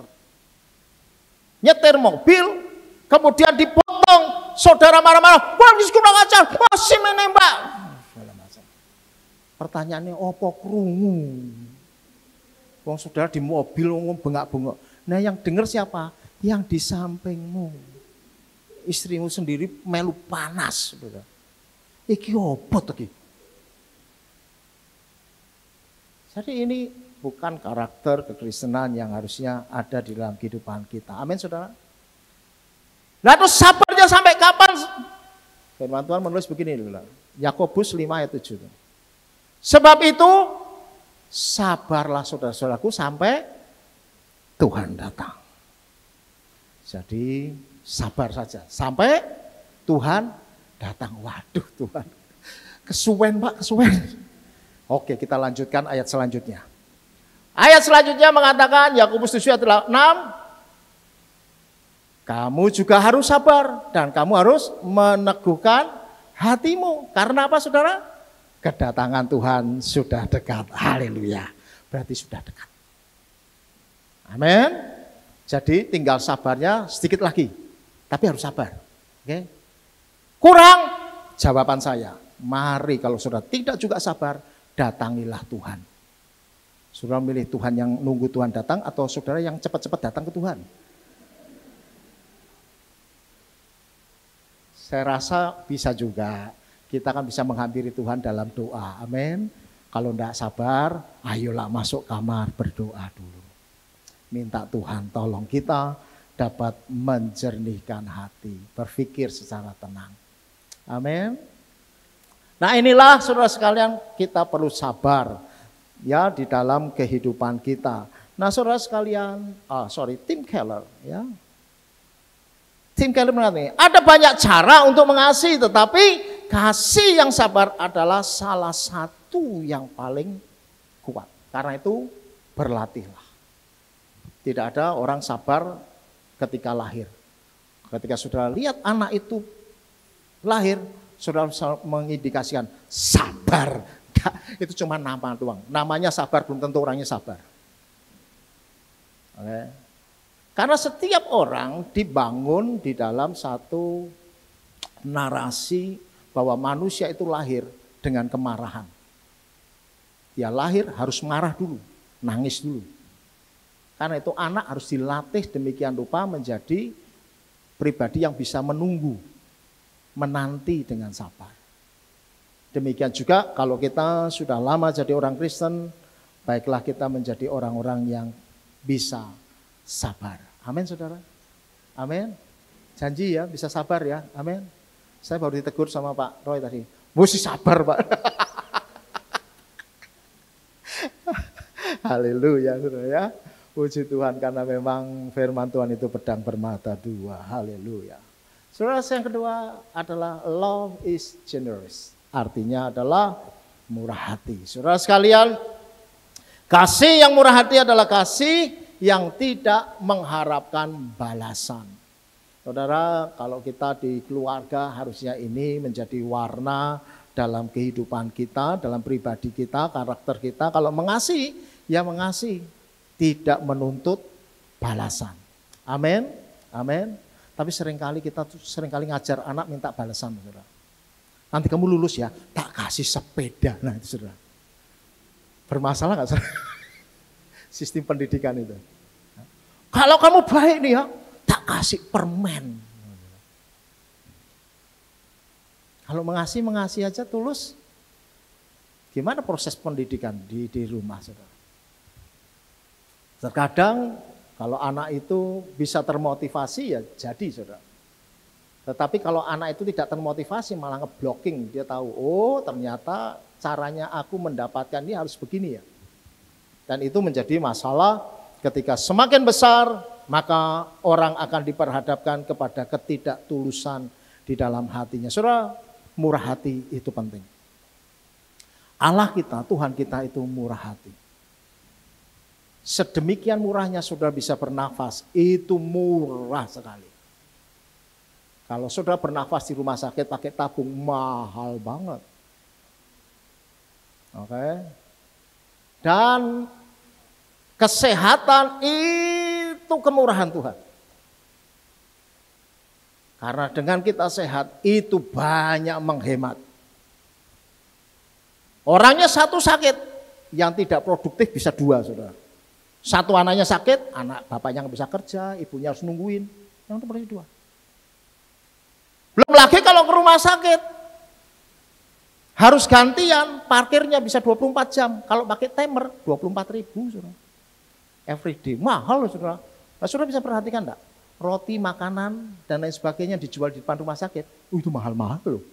mobil, kemudian dipotong, saudara marah-marah, wah kurang ajar, masih menembak. Pertanyaannya, opo krungu? Wong saudara di mobil ngomong bengak-bengok. Nah yang dengar siapa? Yang di sampingmu. Istrimu sendiri melu panas. Iki opo iki? Jadi ini bukan karakter kekristenan yang harusnya ada di dalam kehidupan kita. Amin saudara. Nah terus sabarnya sampai kapan? Firman Tuhan menulis begini dulu. Yakobus 5 ayat 7. Sebab itu sabarlah saudara-saudaraku sampai Tuhan datang. Jadi sabar saja sampai Tuhan datang. Waduh Tuhan, kesuwen Pak, kesuwen. Oke, kita lanjutkan ayat selanjutnya. Ayat selanjutnya mengatakan, Yakobus 7 ayat 6, kamu juga harus sabar dan kamu harus meneguhkan hatimu. Karena apa saudara? Kedatangan Tuhan sudah dekat. Haleluya. Berarti sudah dekat. Amin. Jadi tinggal sabarnya sedikit lagi. Tapi harus sabar. Oke. Kurang? Jawaban saya, mari kalau saudara tidak juga sabar, datangilah Tuhan. Saudara milih Tuhan yang nunggu Tuhan datang atau saudara yang cepat-cepat datang ke Tuhan? Saya rasa bisa juga. Kita kan bisa menghampiri Tuhan dalam doa. Amin. Kalau tidak sabar, ayolah masuk kamar berdoa dulu. Minta Tuhan tolong kita dapat menjernihkan hati. Berpikir secara tenang. Amin. Nah inilah saudara sekalian, kita perlu sabar ya di dalam kehidupan kita. Nah saudara sekalian, Tim Keller ya. Tim Keller mengatakan, ada banyak cara untuk mengasihi, tetapi kasih yang sabar adalah salah satu yang paling kuat. Karena itu berlatihlah. Tidak ada orang sabar ketika lahir. Ketika saudara lihat anak itu lahir, saudara mengindikasikan sabar. Itu cuma nama doang. Namanya sabar, belum tentu orangnya sabar. Oke. Karena setiap orang dibangun di dalam satu narasi bahwa manusia itu lahir dengan kemarahan. Dia lahir harus marah dulu, nangis dulu. Karena itu anak harus dilatih demikian rupa menjadi pribadi yang bisa menunggu, menanti dengan sabar. Demikian juga kalau kita sudah lama jadi orang Kristen, baiklah kita menjadi orang-orang yang bisa sabar. Amin saudara. Amin. Janji ya bisa sabar ya. Amin. Saya baru ditegur sama Pak Roy tadi. Mesti sabar Pak. Haleluya saudara ya. Puji Tuhan karena memang firman Tuhan itu pedang bermata dua. Haleluya. Saudara yang kedua adalah love is generous. Artinya adalah murah hati. Saudara sekalian, kasih yang murah hati adalah kasih yang tidak mengharapkan balasan. Saudara, kalau kita di keluarga harusnya ini menjadi warna dalam kehidupan kita, dalam pribadi kita, karakter kita. Kalau mengasihi, ya mengasihi, tidak menuntut balasan. Amin, amin. Tapi seringkali kita ngajar anak minta balasan, saudara. Nanti kamu lulus ya, tak kasih sepeda. Nah itu saudara. Bermasalah nggak saudara? Sistem pendidikan itu. Kalau kamu baik nih ya, tak kasih permen. Kalau mengasihi aja tulus. Gimana proses pendidikan di rumah saudara? Terkadang kalau anak itu bisa termotivasi ya jadi saudara. Tetapi kalau anak itu tidak termotivasi malah ngeblocking, dia tahu, oh ternyata caranya aku mendapatkan ini harus begini ya. Dan itu menjadi masalah ketika semakin besar, maka orang akan diperhadapkan kepada ketidaktulusan di dalam hatinya. Saudara, murah hati itu penting. Allah kita, Tuhan kita itu murah hati. Sedemikian murahnya saudara bisa bernafas, itu murah sekali. Kalau saudara bernafas di rumah sakit pakai tabung, mahal banget. Oke. Dan kesehatan itu kemurahan Tuhan. Karena dengan kita sehat itu banyak menghemat. Orangnya satu sakit, yang tidak produktif bisa dua, saudara. Satu anaknya sakit, anak bapaknya nggak bisa kerja, ibunya harus nungguin. Yang itu berarti dua. Belum lagi kalau ke rumah sakit, harus gantian, parkirnya bisa 24 jam. Kalau pakai timer, 24.000, saudara. Everyday, mahal loh, saudara. Nah, saudara bisa perhatikan enggak? Roti, makanan, dan lain sebagainya dijual di depan rumah sakit. Itu mahal-mahal loh.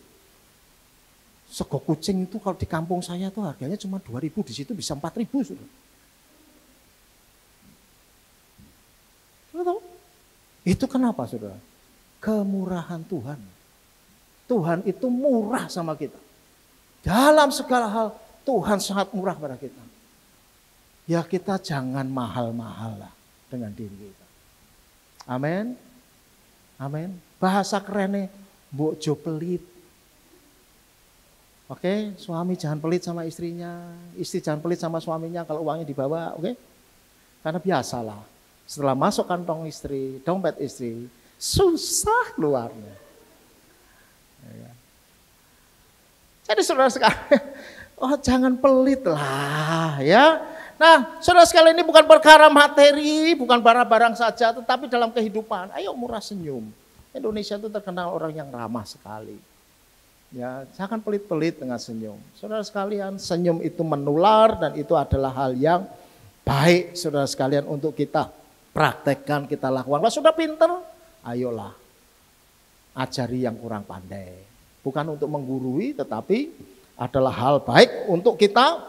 Sego kucing itu kalau di kampung saya tuh harganya cuma 2.000, di situ bisa 4.000, saudara. Saudara tahu? Itu kenapa, saudara? Kemurahan Tuhan. Tuhan itu murah sama kita. Dalam segala hal, Tuhan sangat murah pada kita. Ya kita jangan mahal-mahal lah dengan diri kita. Amin. Amin. Bahasa kerennya, mbok jo pelit. Oke, suami jangan pelit sama istrinya. Istri jangan pelit sama suaminya kalau uangnya dibawa. Oke. Karena biasalah. Setelah masuk kantong istri, dompet istri, susah keluarnya. Ya. Jadi saudara sekalian, oh jangan pelit lah ya. Nah saudara sekalian, ini bukan perkara materi, bukan barang-barang saja, tetapi dalam kehidupan. Ayo murah senyum. Indonesia itu terkenal orang yang ramah sekali. Ya, jangan pelit-pelit dengan senyum. Saudara sekalian, senyum itu menular dan itu adalah hal yang baik saudara sekalian untuk kita praktekkan, kita lakukan. Kalau sudah pinter, ayolah ajari yang kurang pandai. Bukan untuk menggurui, tetapi adalah hal baik untuk kita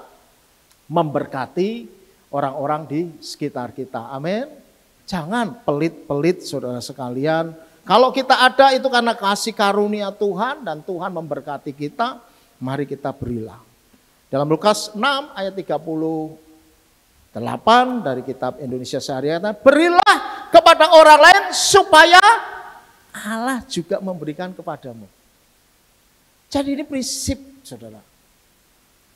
memberkati orang-orang di sekitar kita. Amin. Jangan pelit-pelit saudara sekalian. Kalau kita ada itu karena kasih karunia Tuhan dan Tuhan memberkati kita, mari kita berilah. Dalam Lukas 6 ayat 38 dari kitab Indonesia Sehari-Hari, berilah kepada orang lain supaya Allah juga memberikan kepadamu. Jadi ini prinsip saudara.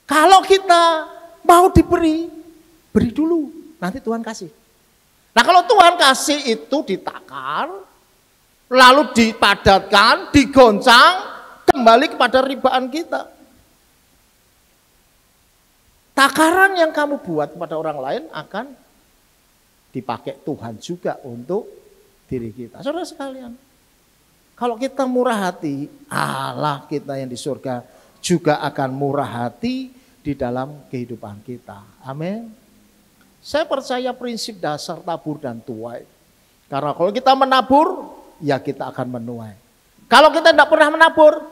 Kalau kita mau diberi, beri dulu, nanti Tuhan kasih. Nah kalau Tuhan kasih itu ditakar, lalu dipadatkan, digoncang, kembali kepada ribaan kita. Takaran yang kamu buat kepada orang lain akan dipakai Tuhan juga untuk diri kita. Saudara sekalian, kalau kita murah hati, Allah kita yang di surga juga akan murah hati di dalam kehidupan kita. Amin. Saya percaya prinsip dasar tabur dan tuai. Karena kalau kita menabur, ya kita akan menuai. Kalau kita tidak pernah menabur,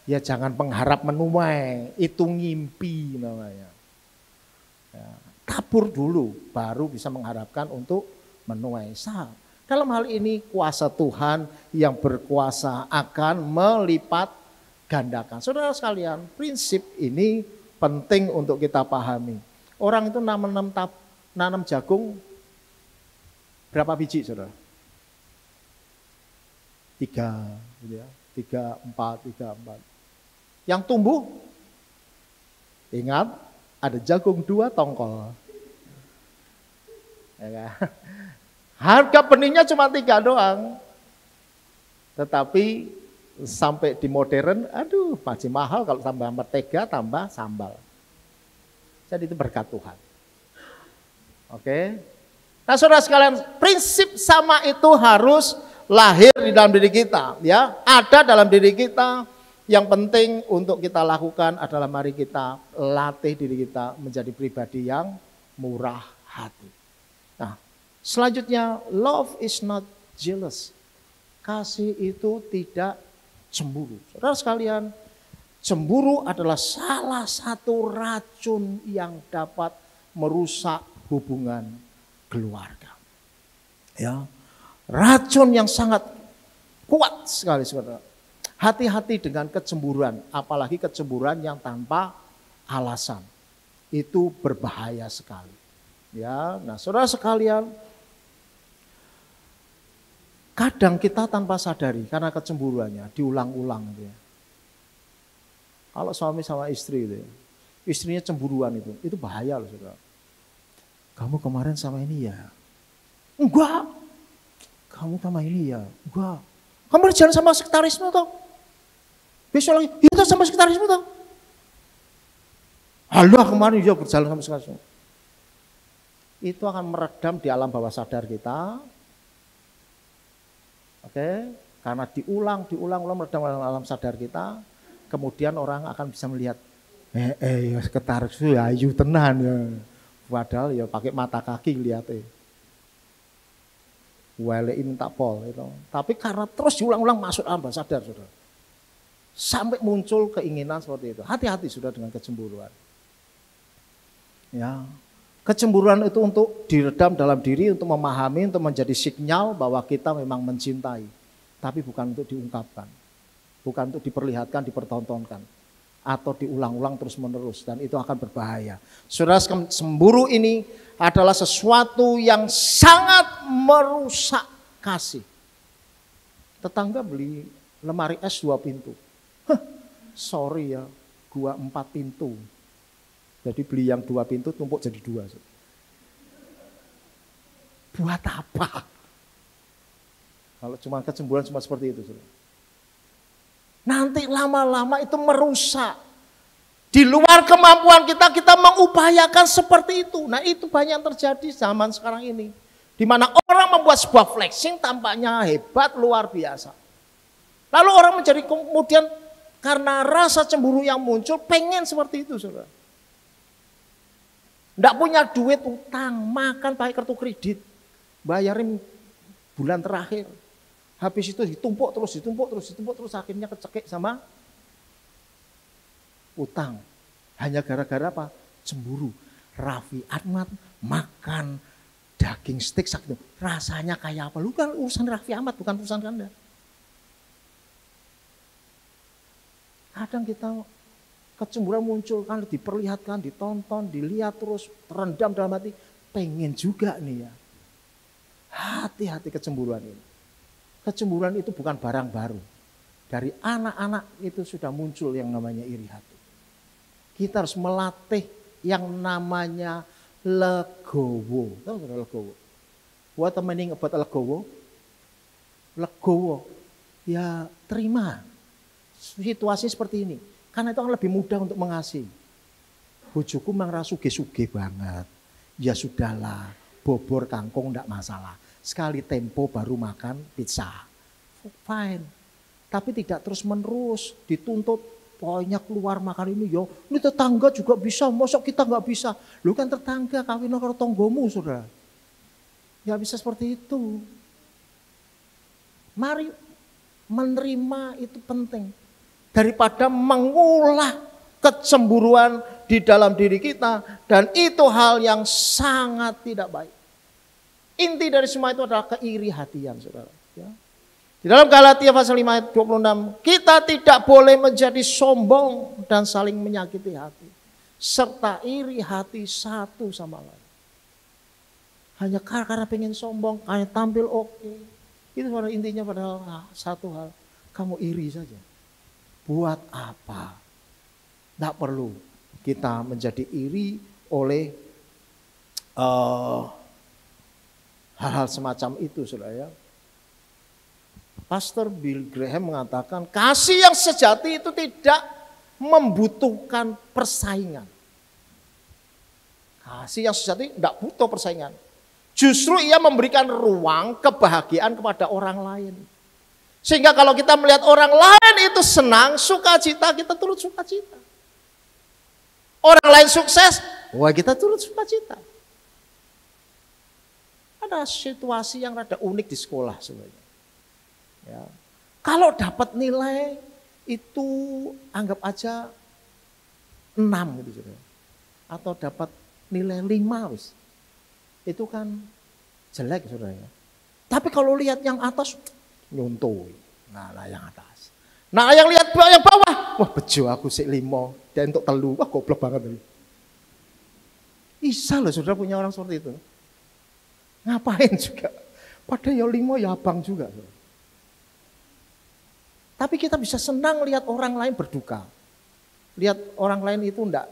ya jangan pengharap menuai. Itu ngimpi namanya. Ya, tabur dulu, baru bisa mengharapkan untuk menuai. Dalam hal ini kuasa Tuhan yang berkuasa akan melipat gandakan. Saudara sekalian, prinsip ini penting untuk kita pahami. Orang itu nanam jagung berapa biji, saudara? 3, gitu ya. 3, 4. Yang tumbuh, ingat ada jagung 2 tongkol. Ya kan? Harga benihnya cuma 3 doang. Tetapi sampai di modern, aduh masih mahal kalau tambah mentega, tambah sambal. Jadi itu berkat Tuhan. Oke. Nah saudara sekalian, prinsip sama itu harus lahir di dalam diri kita. Ya, ada dalam diri kita. Yang penting untuk kita lakukan adalah mari kita latih diri kita menjadi pribadi yang murah hati. Nah, selanjutnya, love is not jealous. Kasih itu tidak cemburu. Saudara sekalian, cemburu adalah salah satu racun yang dapat merusak hubungan keluarga. Ya, racun yang sangat kuat sekali, saudara. Hati-hati dengan kecemburuan, apalagi kecemburuan yang tanpa alasan. Itu berbahaya sekali. Ya, nah saudara sekalian, kadang kita tanpa sadari karena kecemburuannya diulang-ulang gitu ya. Kalau suami sama istri itu ya, istrinya cemburuan itu bahaya loh saudara. Kamu kemarin sama ini ya? Enggak. Kamu sama ini ya? Enggak. Kamu jalan sama sekretarismu toh? Besok lagi, itu sama sekretarismu toh? Halah kemarin dia berjalan sama sekretarismu. Itu akan meredam di alam bawah sadar kita. Oke, karena diulang meredam alam sadar kita, kemudian orang akan bisa melihat, ya sekretaris itu ya ayu tenan ya, padahal ya pakai mata kaki lihatnya, walein minta pol itu. Tapi karena terus diulang-ulang masuk alam bawah sadar, saudara, sampai muncul keinginan seperti itu. Hati-hati sudah dengan kecemburuan. Ya, kecemburuan itu untuk diredam dalam diri, untuk memahami, untuk menjadi sinyal bahwa kita memang mencintai. Tapi bukan untuk diungkapkan. Bukan untuk diperlihatkan, dipertontonkan. Atau diulang-ulang terus menerus. Dan itu akan berbahaya. Saudara, cemburu ini adalah sesuatu yang sangat merusak kasih. Tetangga beli lemari es 2 pintu. Sorry ya, gua 4 pintu. Jadi beli yang 2 pintu tumpuk jadi 2. Buat apa? Kalau cuma kecemburuan cuma seperti itu. Nanti lama-lama itu merusak. Di luar kemampuan kita mengupayakan seperti itu. Nah itu banyak yang terjadi zaman sekarang ini. Di mana orang membuat sebuah flexing tampaknya hebat, luar biasa. Lalu orang menjadi kemudian karena rasa cemburu yang muncul pengen seperti itu, saudara. Nggak punya duit, utang, makan pakai kartu kredit, bayarin bulan terakhir. Habis itu ditumpuk terus, akhirnya kecekik sama utang. Hanya gara-gara apa? Cemburu. Raffi Ahmad makan daging steak sakit. Rasanya kayak apa? Lu kan urusan Raffi Ahmad, bukan urusan Anda. Kadang kita kecemburuan muncul kan diperlihatkan, ditonton, dilihat terus, terendam dalam hati. Pengen juga nih ya. Hati-hati kecemburuan ini. Kecemburuan itu bukan barang baru. Dari anak-anak itu sudah muncul yang namanya iri hati. Kita harus melatih yang namanya legowo. Tahu nggak legowo? What the meaning about legowo? Legowo, ya terima situasi seperti ini. Karena itu akan lebih mudah untuk mengasihi. Bojoku mang suge-suge banget. Ya sudahlah, bobor kangkung enggak masalah. Sekali tempo baru makan pizza. Fine. Tapi tidak terus menerus dituntut. Pokoknya keluar makan ini yo. Ini tetangga juga bisa, mosok kita enggak bisa. Lu kan tetangga kawin karo tonggomu, saudara. Ya bisa seperti itu. Mari menerima itu penting. Daripada mengulah kecemburuan di dalam diri kita. Dan itu hal yang sangat tidak baik. Inti dari semua itu adalah keiri hatian, saudara. Ya. Di dalam Galatia pasal 5 ayat 26. Kita tidak boleh menjadi sombong dan saling menyakiti hati. Serta iri hati satu sama lain. Hanya karena pengen sombong, hanya tampil oke. Itu pada intinya padahal satu hal. Kamu iri saja. Buat apa? Tidak perlu kita menjadi iri oleh hal-hal semacam itu, saudara ya. Pastor Bill Graham mengatakan kasih yang sejati itu tidak membutuhkan persaingan. Kasih yang sejati tidak butuh persaingan. Justru ia memberikan ruang kebahagiaan kepada orang lain. Sehingga kalau kita melihat orang lain itu senang, sukacita, kita turut sukacita. Orang lain sukses, wah kita turut sukacita. Ada situasi yang rada unik di sekolah sebenarnya. Ya. Kalau dapat nilai itu anggap aja 6 gitu saudara. Atau dapat nilai 5 wis. Itu kan jelek saudara ya. Tapi kalau lihat yang atas nyontoh. Nah yang atas. Nah yang lihat yang bawah, wah bejo aku sik 5 dan untuk telu, wah goblok banget ini. Bisa loh saudara punya orang seperti itu. Ngapain juga? Padahal ya 5 ya abang juga. Saudara. Tapi kita bisa senang lihat orang lain berduka. Lihat orang lain itu enggak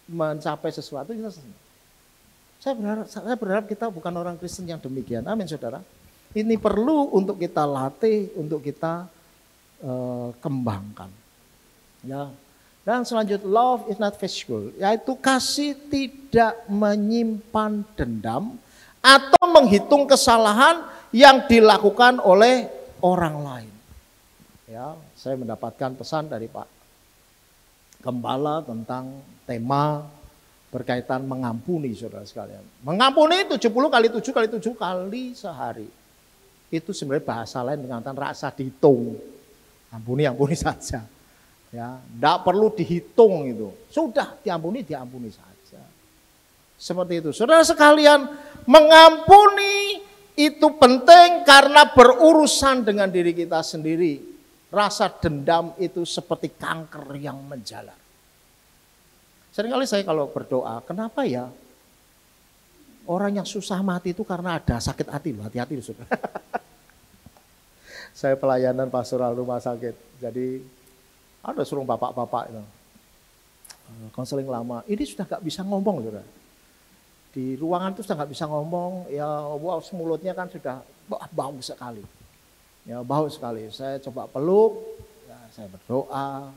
mencapai sesuatu, kita senang. Saya berharap kita bukan orang Kristen yang demikian. Amin saudara. Ini perlu untuk kita latih, untuk kita kembangkan. Ya. Dan selanjutnya love is not vengeful, yaitu kasih tidak menyimpan dendam atau menghitung kesalahan yang dilakukan oleh orang lain. Ya, saya mendapatkan pesan dari Pak Gembala tentang tema berkaitan mengampuni saudara sekalian. Mengampuni 70 kali 7 kali 7 kali sehari. Itu sebenarnya bahasa lain mengatakan rasa dihitung. Ampuni saja. Ya, enggak perlu dihitung itu. Sudah diampuni saja. Seperti itu. Saudara sekalian, mengampuni itu penting karena berurusan dengan diri kita sendiri. Rasa dendam itu seperti kanker yang menjalar. Seringkali saya kalau berdoa, kenapa ya orang yang susah mati itu karena ada sakit hati loh, hati-hati loh saudara. Saya pelayanan pastoral rumah sakit, jadi ada suruh bapak-bapak itu, konseling lama, ini sudah gak bisa ngomong saudara. Di ruangan itu sudah gak bisa ngomong, ya wow, mulutnya kan sudah bau sekali. Ya bau sekali, saya coba peluk, ya, saya berdoa,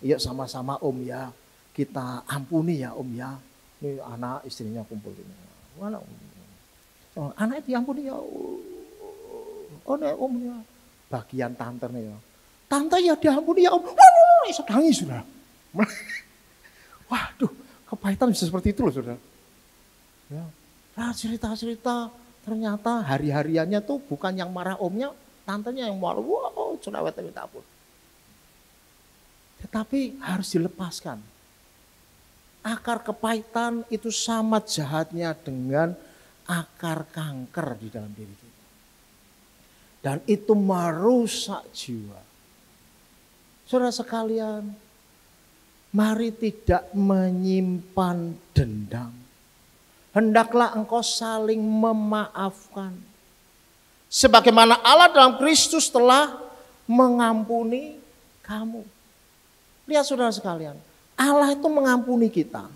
yuk sama-sama om ya, kita ampuni ya om ya. Ini anak istrinya kumpul ini. Mana om? Oh, anak diampuni ya. Oh nih om ya. Bagian tante nih ya. Tante ya diampuni ya om. Waduh, sedangis sudah. Waduh, kepahitan bisa seperti itu loh saudara. Ya. Nah cerita-cerita ternyata hari-hariannya tuh bukan yang marah omnya, tantenya yang marah, wow, cerewet minta ampun. Tetapi harus dilepaskan. Akar kepahitan itu sama jahatnya dengan akar kanker di dalam diri kita. Dan itu merusak jiwa. Saudara sekalian, mari tidak menyimpan dendam. Hendaklah engkau saling memaafkan. Sebagaimana Allah dalam Kristus telah mengampuni kamu. Lihat saudara sekalian, Allah itu mengampuni kita.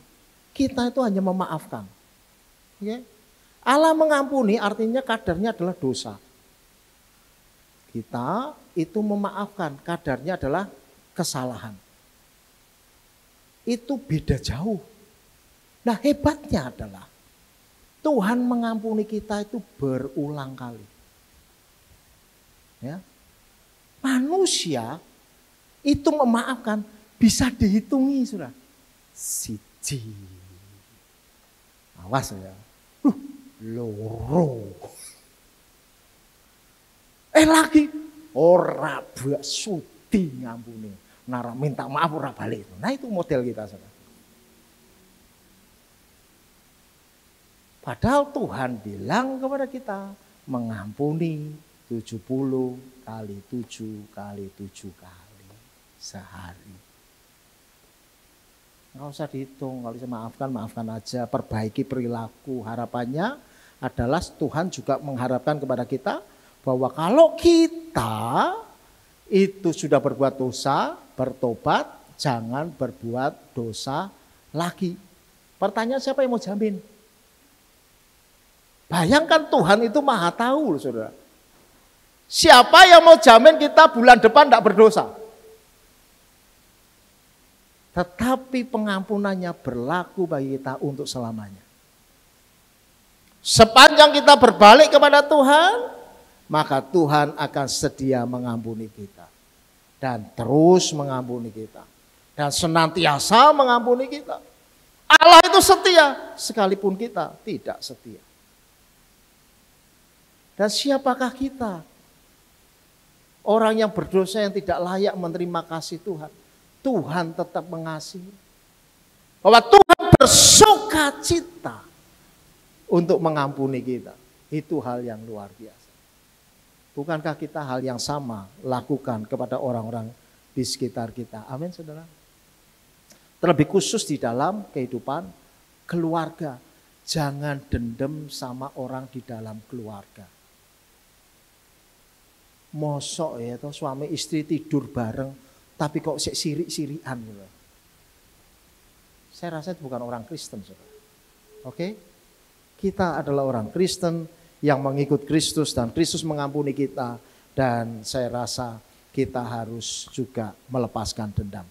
Kita itu hanya memaafkan. Ya. Allah mengampuni artinya kadarnya adalah dosa. Kita itu memaafkan, kadarnya adalah kesalahan. Itu beda jauh. Nah hebatnya adalah Tuhan mengampuni kita itu berulang kali. Ya. Manusia itu memaafkan bisa dihitungi sudah. Siji. Awas ya. Loro. Lagi ora sudi ngampuni. Nara minta maaf ora balik. Nah itu model kita saudara. Padahal Tuhan bilang kepada kita mengampuni 70 kali 7 kali 7 kali sehari. Nggak usah dihitung, kalau bisa maafkan aja, perbaiki perilaku. Harapannya adalah Tuhan juga mengharapkan kepada kita bahwa kalau kita itu sudah berbuat dosa, bertobat, jangan berbuat dosa lagi. Pertanyaan siapa yang mau jamin? Bayangkan Tuhan itu maha tahu loh saudara. Siapa yang mau jamin kita bulan depan tidak berdosa? Tetapi pengampunannya berlaku bagi kita untuk selamanya. Sepanjang kita berbalik kepada Tuhan, maka Tuhan akan sedia mengampuni kita. Dan terus mengampuni kita. Dan senantiasa mengampuni kita. Allah itu setia, sekalipun kita tidak setia. Dan siapakah kita? Orang yang berdosa yang tidak layak menerima kasih Tuhan, Tuhan tetap mengasihi. Bahwa Tuhan bersuka cita untuk mengampuni kita. Itu hal yang luar biasa. Bukankah kita hal yang sama lakukan kepada orang-orang di sekitar kita? Amin, saudara. Terlebih khusus di dalam kehidupan keluarga. Jangan dendam sama orang di dalam keluarga. Mosok ya, toh suami istri tidur bareng, tapi kok sirik-sirikan gitu. Saya rasa itu bukan orang Kristen, saudara. Oke? Kita adalah orang Kristen yang mengikut Kristus dan Kristus mengampuni kita. Dan saya rasa kita harus juga melepaskan dendam.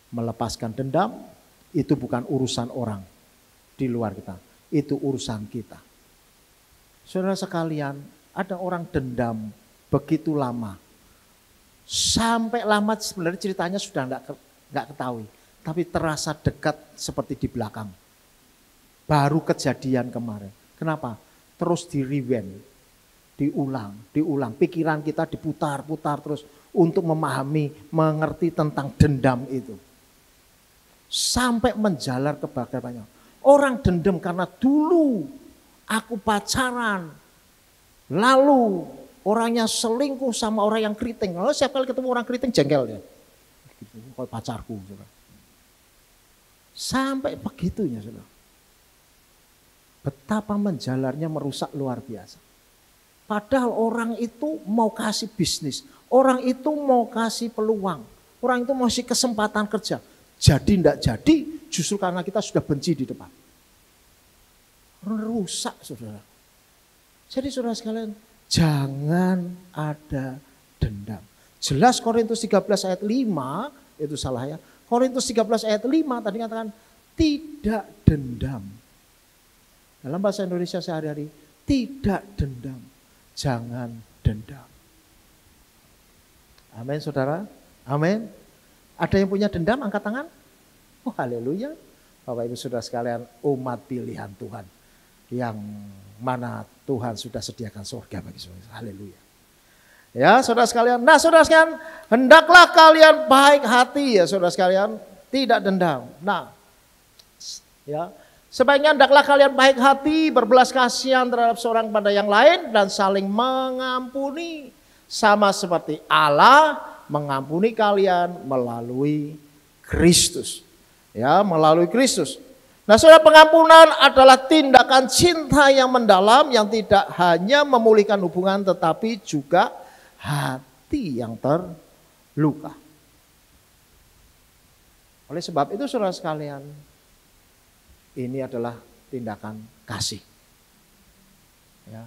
Melepaskan dendam itu bukan urusan orang di luar kita. Itu urusan kita. Saudara sekalian, ada orang dendam begitu lama. Sampai lama sebenarnya ceritanya sudah enggak ketahui. Tapi terasa dekat seperti di belakang. Baru kejadian kemarin. Kenapa? Terus di rewind. Diulang. Pikiran kita diputar-putar terus untuk memahami, mengerti tentang dendam itu. Sampai menjalar ke banyak. Orang dendam karena dulu aku pacaran. Lalu orangnya selingkuh sama orang yang keriting. Lalu setiap kali ketemu orang keriting jengkel ya. Gitu, kayak pacarku. Saudara. Sampai begitunya, saudara. Betapa menjalarnya merusak luar biasa. Padahal orang itu mau kasih bisnis. Orang itu mau kasih peluang. Orang itu mau kasih kesempatan kerja. Jadi tidak jadi justru karena kita sudah benci di depan. Rusak, saudara. Jadi saudara sekalian, jangan ada dendam. Jelas Korintus 13 ayat 5, itu salah ya. Korintus 13 ayat 5 tadi katakan tidak dendam. Dalam bahasa Indonesia sehari-hari, tidak dendam. Jangan dendam. Amin, saudara. Amin. Ada yang punya dendam, angkat tangan. Oh, haleluya. Bapak Ibu saudara sekalian, umat pilihan Tuhan. Yang mana Tuhan sudah sediakan surga bagi saudara. Haleluya. Ya, saudara sekalian. Nah, saudara sekalian, hendaklah kalian baik hati ya, saudara sekalian, tidak dendam. Nah, ya, sebaiknya hendaklah kalian baik hati, berbelas kasihan terhadap seorang pada yang lain dan saling mengampuni, sama seperti Allah mengampuni kalian melalui Kristus. Ya, melalui Kristus. Nah, saudara, pengampunan adalah tindakan cinta yang mendalam yang tidak hanya memulihkan hubungan tetapi juga hati yang terluka. Oleh sebab itu saudara sekalian, ini adalah tindakan kasih. Ya.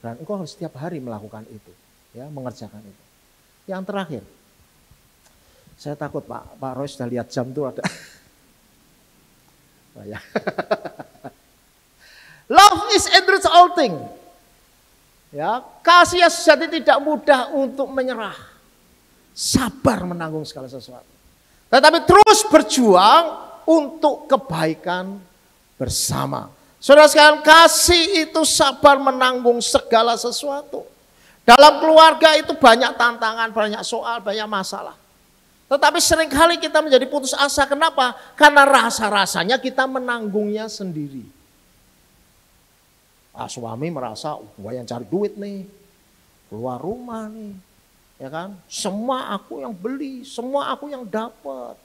Dan engkau harus setiap hari melakukan itu, ya, mengerjakan itu. Yang terakhir, saya takut Pak Roy sudah lihat jam tuh ada. Oh, ya. Love is endurance all thing. Ya, kasih yang sejati tidak mudah untuk menyerah. Sabar menanggung segala sesuatu. Tetapi terus berjuang untuk kebaikan bersama. Saudara sekalian, kasih itu sabar menanggung segala sesuatu. Dalam keluarga itu banyak tantangan, banyak soal, banyak masalah. Tetapi seringkali kita menjadi putus asa. Kenapa? Karena rasa-rasanya kita menanggungnya sendiri. Suami merasa, gue yang cari duit nih, keluar rumah nih, ya kan? Semua aku yang beli, semua aku yang dapat.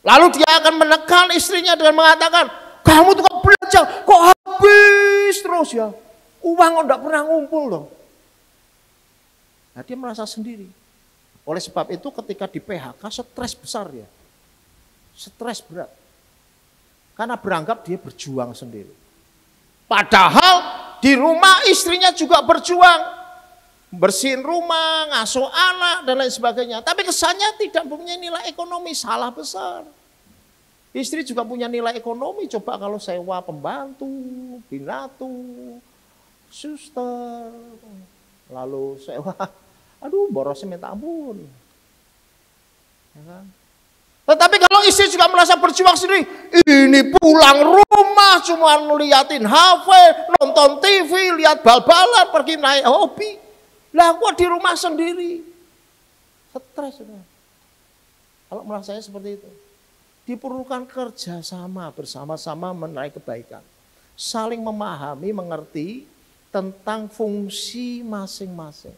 Lalu dia akan menekan istrinya dengan mengatakan, kamu tuh kok belanja, kok habis terus ya, uang kok enggak pernah ngumpul loh. Nah, dia merasa sendiri. Oleh sebab itu ketika di PHK stres besar ya, stres berat. Karena beranggap dia berjuang sendiri. Padahal di rumah istrinya juga berjuang. Bersihin rumah, ngasuh anak dan lain sebagainya. Tapi kesannya tidak punya nilai ekonomi, salah besar. Istri juga punya nilai ekonomi, coba kalau sewa pembantu, binatu, suster, lalu sewa, aduh borosnya minta ampun. Ya kan? Tetapi kalau istri juga merasa berjuang sendiri, ini pulang rumah cuma ngeliatin HP, nonton TV, lihat bal-balan, pergi naik hobi. Lah aku di rumah sendiri. Stres sudah. Kalau merasanya seperti itu. Diperlukan kerjasama bersama-sama menaik kebaikan. Saling memahami, mengerti tentang fungsi masing-masing.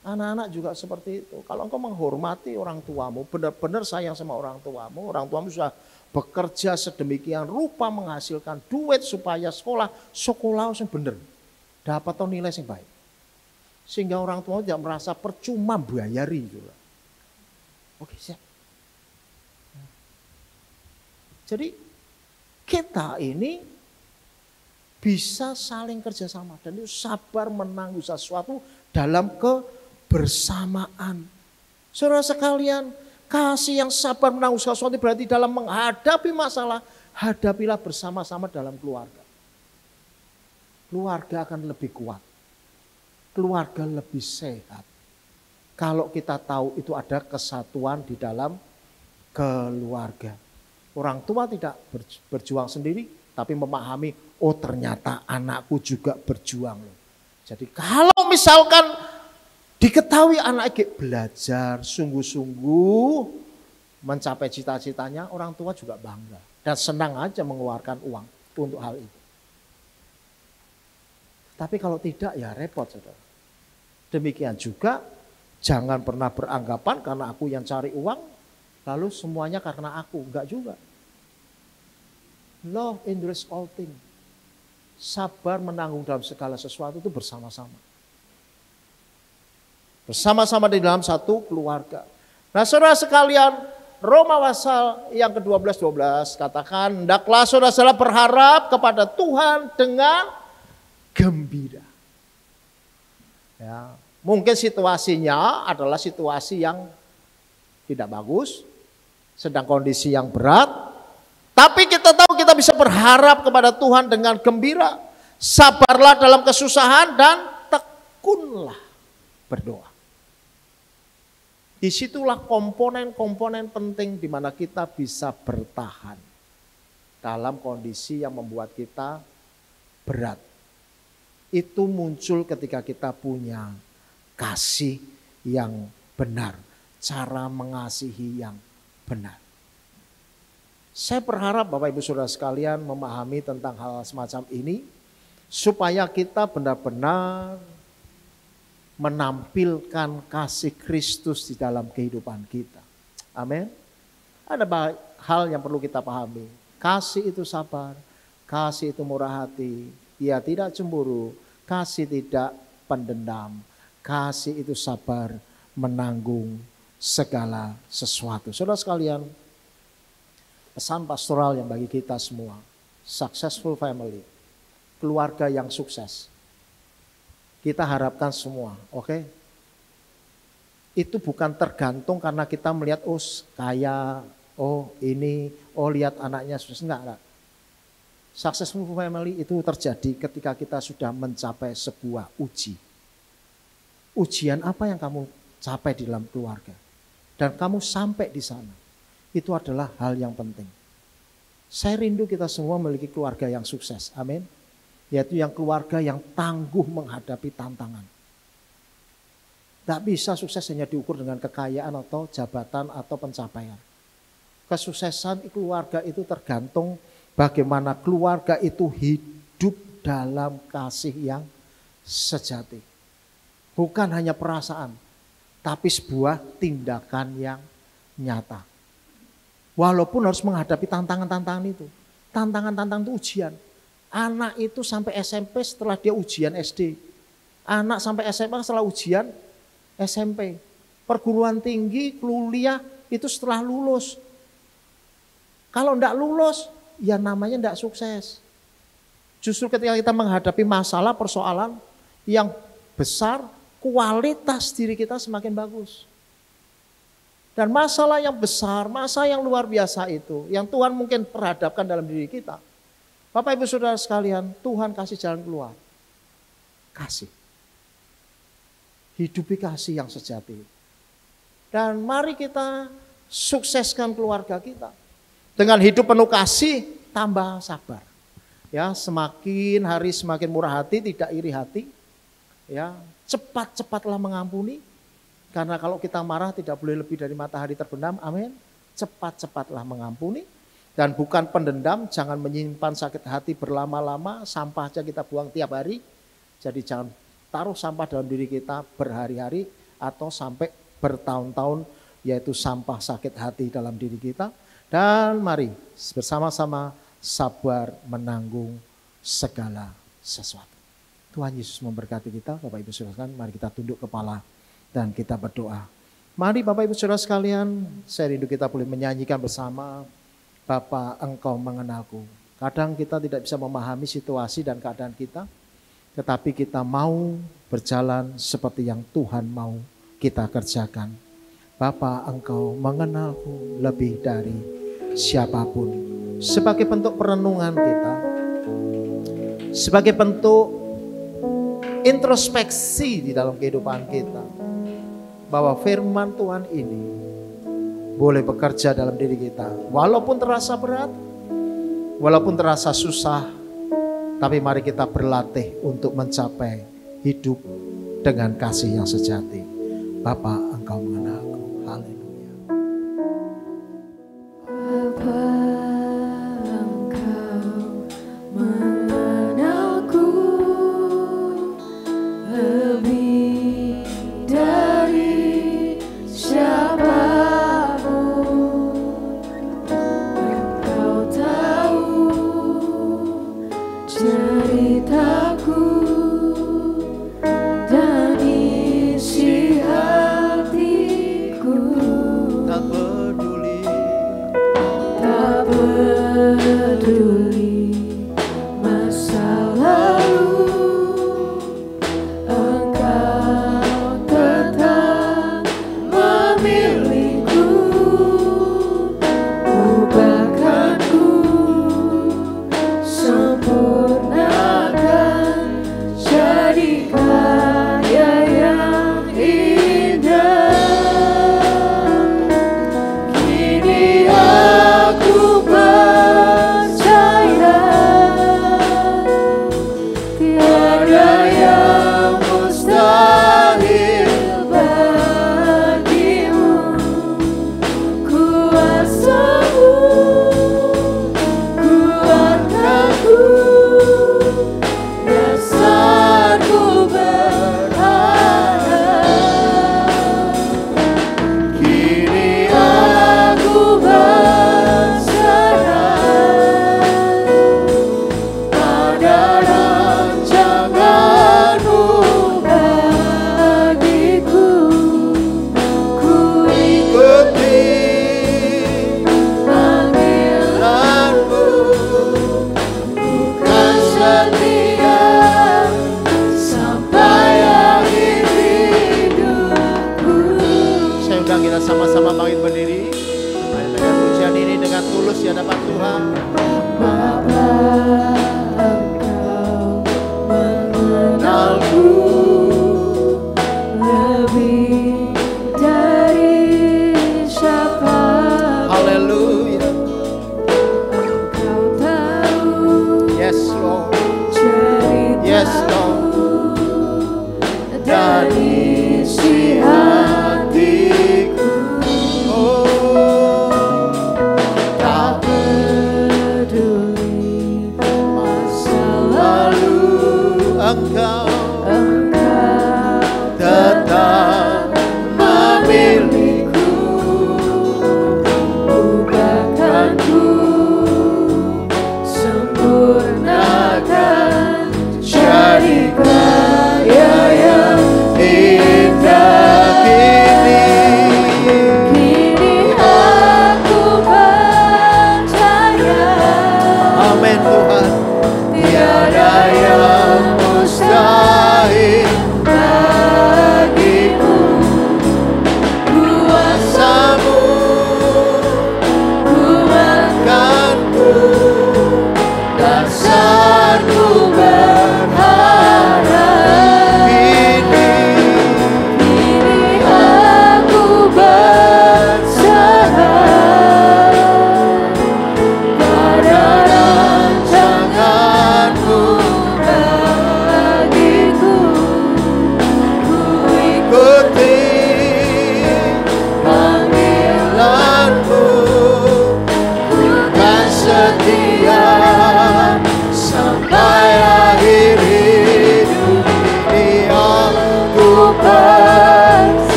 Anak-anak juga seperti itu. Kalau engkau menghormati orang tuamu, benar-benar sayang sama orang tuamu sudah bekerja sedemikian rupa menghasilkan duit supaya sekolah yang benar. Dapat nilai yang baik. Sehingga orang tua tidak merasa percuma bayari juga. Oke, siap. Jadi kita ini bisa saling kerjasama dan itu sabar menanggung sesuatu dalam kebersamaan. Saudara sekalian, kasih yang sabar menanggung sesuatu berarti dalam menghadapi masalah, hadapilah bersama-sama dalam keluarga. Keluarga akan lebih kuat. Keluarga lebih sehat. Kalau kita tahu itu ada kesatuan di dalam keluarga. Orang tua tidak berjuang sendiri, tapi memahami, oh ternyata anakku juga berjuang. Jadi kalau misalkan diketahui anak belajar sungguh-sungguh mencapai cita-citanya, orang tua juga bangga. Dan senang aja mengeluarkan uang untuk hal itu. Tapi kalau tidak ya repot, saudara. Demikian juga jangan pernah beranggapan karena aku yang cari uang, lalu semuanya karena aku. Enggak juga. Love endures all things. Sabar menanggung dalam segala sesuatu itu bersama-sama. Bersama-sama di dalam satu keluarga. Nah saudara sekalian, Roma pasal yang ke-12 katakan, hendaklah saudara berharap kepada Tuhan dengan gembira. Ya, mungkin situasinya adalah situasi yang tidak bagus, sedang kondisi yang berat, tapi kita tahu kita bisa berharap kepada Tuhan dengan gembira. Sabarlah dalam kesusahan dan tekunlah berdoa. Disitulah komponen-komponen penting di mana kita bisa bertahan dalam kondisi yang membuat kita berat. Itu muncul ketika kita punya kasih yang benar, cara mengasihi yang benar. Saya berharap Bapak Ibu Saudara sekalian memahami tentang hal semacam ini supaya kita benar-benar menampilkan kasih Kristus di dalam kehidupan kita. Amin. Ada hal yang perlu kita pahami. Kasih itu sabar, kasih itu murah hati, ia tidak cemburu, kasih tidak pendendam, kasih itu sabar menanggung segala sesuatu. Saudara sekalian, pesan pastoral yang bagi kita semua, successful family, keluarga yang sukses. Kita harapkan semua, oke? Itu bukan tergantung karena kita melihat oh kaya, oh ini, oh lihat anaknya sukses, enggak. Successful family itu terjadi ketika kita sudah mencapai sebuah uji. Ujian apa yang kamu capai di dalam keluarga? Dan kamu sampai di sana. Itu adalah hal yang penting. Saya rindu kita semua memiliki keluarga yang sukses. Amin. Yaitu yang keluarga yang tangguh menghadapi tantangan. Tak bisa sukses hanya diukur dengan kekayaan atau jabatan atau pencapaian. Kesuksesan keluarga itu tergantung bagaimana keluarga itu hidup dalam kasih yang sejati. Bukan hanya perasaan, tapi sebuah tindakan yang nyata. Walaupun harus menghadapi tantangan-tantangan itu. Tantangan-tantangan itu ujian. Anak itu sampai SMP setelah dia ujian SD. Anak sampai SMA setelah ujian SMP. Perguruan tinggi, kuliah itu setelah lulus. Kalau enggak lulus, ya namanya enggak sukses. Justru ketika kita menghadapi masalah, persoalan yang besar, kualitas diri kita semakin bagus. Dan masalah yang besar, masalah yang luar biasa itu, yang Tuhan mungkin perhadapkan dalam diri kita. Bapak Ibu Saudara sekalian, Tuhan kasih jalan keluar. Kasih. Hidupi kasih yang sejati. Dan mari kita sukseskan keluarga kita. Dengan hidup penuh kasih, tambah sabar. Ya, semakin hari semakin murah hati, tidak iri hati. Ya, cepat-cepatlah mengampuni. Karena kalau kita marah tidak boleh lebih dari matahari terbenam. Amin. Cepat-cepatlah mengampuni. Dan bukan pendendam, jangan menyimpan sakit hati berlama-lama, sampah aja kita buang tiap hari. Jadi jangan taruh sampah dalam diri kita berhari-hari atau sampai bertahun-tahun, yaitu sampah sakit hati dalam diri kita. Dan mari bersama-sama sabar menanggung segala sesuatu. Tuhan Yesus memberkati kita, Bapak Ibu Saudara sekalian. Mari kita tunduk kepala dan kita berdoa. Mari Bapak Ibu Saudara sekalian, saya rindu kita boleh menyanyikan bersama. Bapa, Engkau mengenalku. Kadang kita tidak bisa memahami situasi dan keadaan kita, tetapi kita mau berjalan seperti yang Tuhan mau kita kerjakan. Bapa, Engkau mengenalku lebih dari siapapun. Sebagai bentuk perenungan kita, sebagai bentuk introspeksi di dalam kehidupan kita, bahwa firman Tuhan ini boleh bekerja dalam diri kita. Walaupun terasa berat, walaupun terasa susah, tapi mari kita berlatih untuk mencapai hidup dengan kasih yang sejati. Bapa, Engkau mengenalku. Haleluya. Bapa, Engkau mengenalku lebih dari siapa. Ceritaku dan isi hatiku, Tak peduli masa lalu, Engkau tetap memilihku. Ubahkanku sempurnakan jadi karya yang indah. Kini aku percaya tiada yang mustahil bagimu. Kuasamu kuatkanku, dasarku berharap. Kini aku berserah pada rancanganmu bagiku. Ku ikuti panggilanmu, bukan setia sampai akhir hidupku. Saya undang kita sama-sama bangkit berdiri. Mari dengan pujian ini dengan tulus di hadapan Tuhan. Bapa, Engkau mengenalku lebih dari siapapun. Haleluya. Engkau tahu Yes Lord. ceritaku Yes Lord. dan isi hatiku. Oh, Tak peduli masa lalu, Engkau Engkau tetap memilihku. Ubahkanku sempurnakan jadi karya yang indah. Kini aku percaya Amin Tuhan. tiada yang mustahil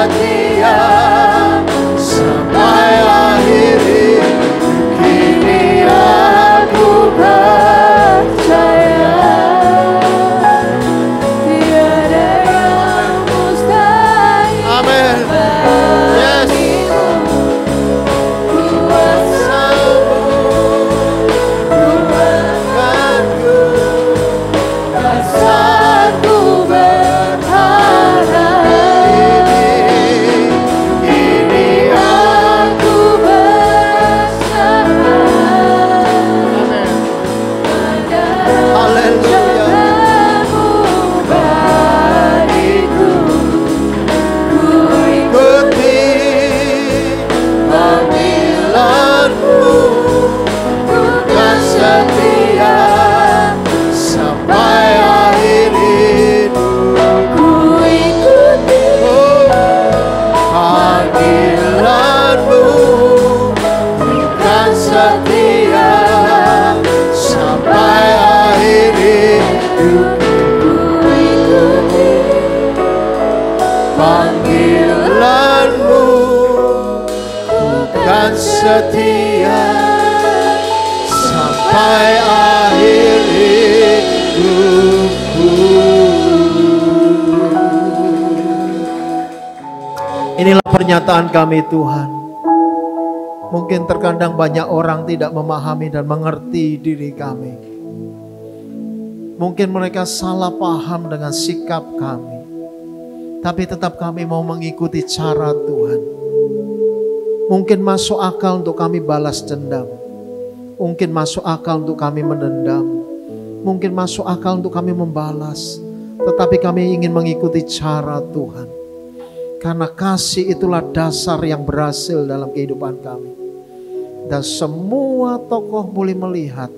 setia sampai akhir hidup. Kini aku percaya tiada yang mustahil. Amin. Yes. Kuasamu rumahkanku, dan saat ku berharap, ini aku Bersama Amin. pada Haleluya. jalanmu bagiku, ku Ikuti panggilanmu, dan setia sampai akhir hidup. ku ikuti Panggilanmu, dan setia sampai akhir hidup. Panggilanmu, dan setia sampai akhir hidupku. Inilah pernyataan kami Tuhan. Mungkin terkadang banyak orang tidak memahami dan mengerti diri kami. Mungkin mereka salah paham dengan sikap kami. Tapi tetap kami mau mengikuti cara Tuhan. Mungkin masuk akal untuk kami balas dendam. Mungkin masuk akal untuk kami mendendam. Mungkin masuk akal untuk kami membalas. Tetapi kami ingin mengikuti cara Tuhan. Karena kasih itulah dasar yang berhasil dalam kehidupan kami. Dan semua tokoh boleh melihat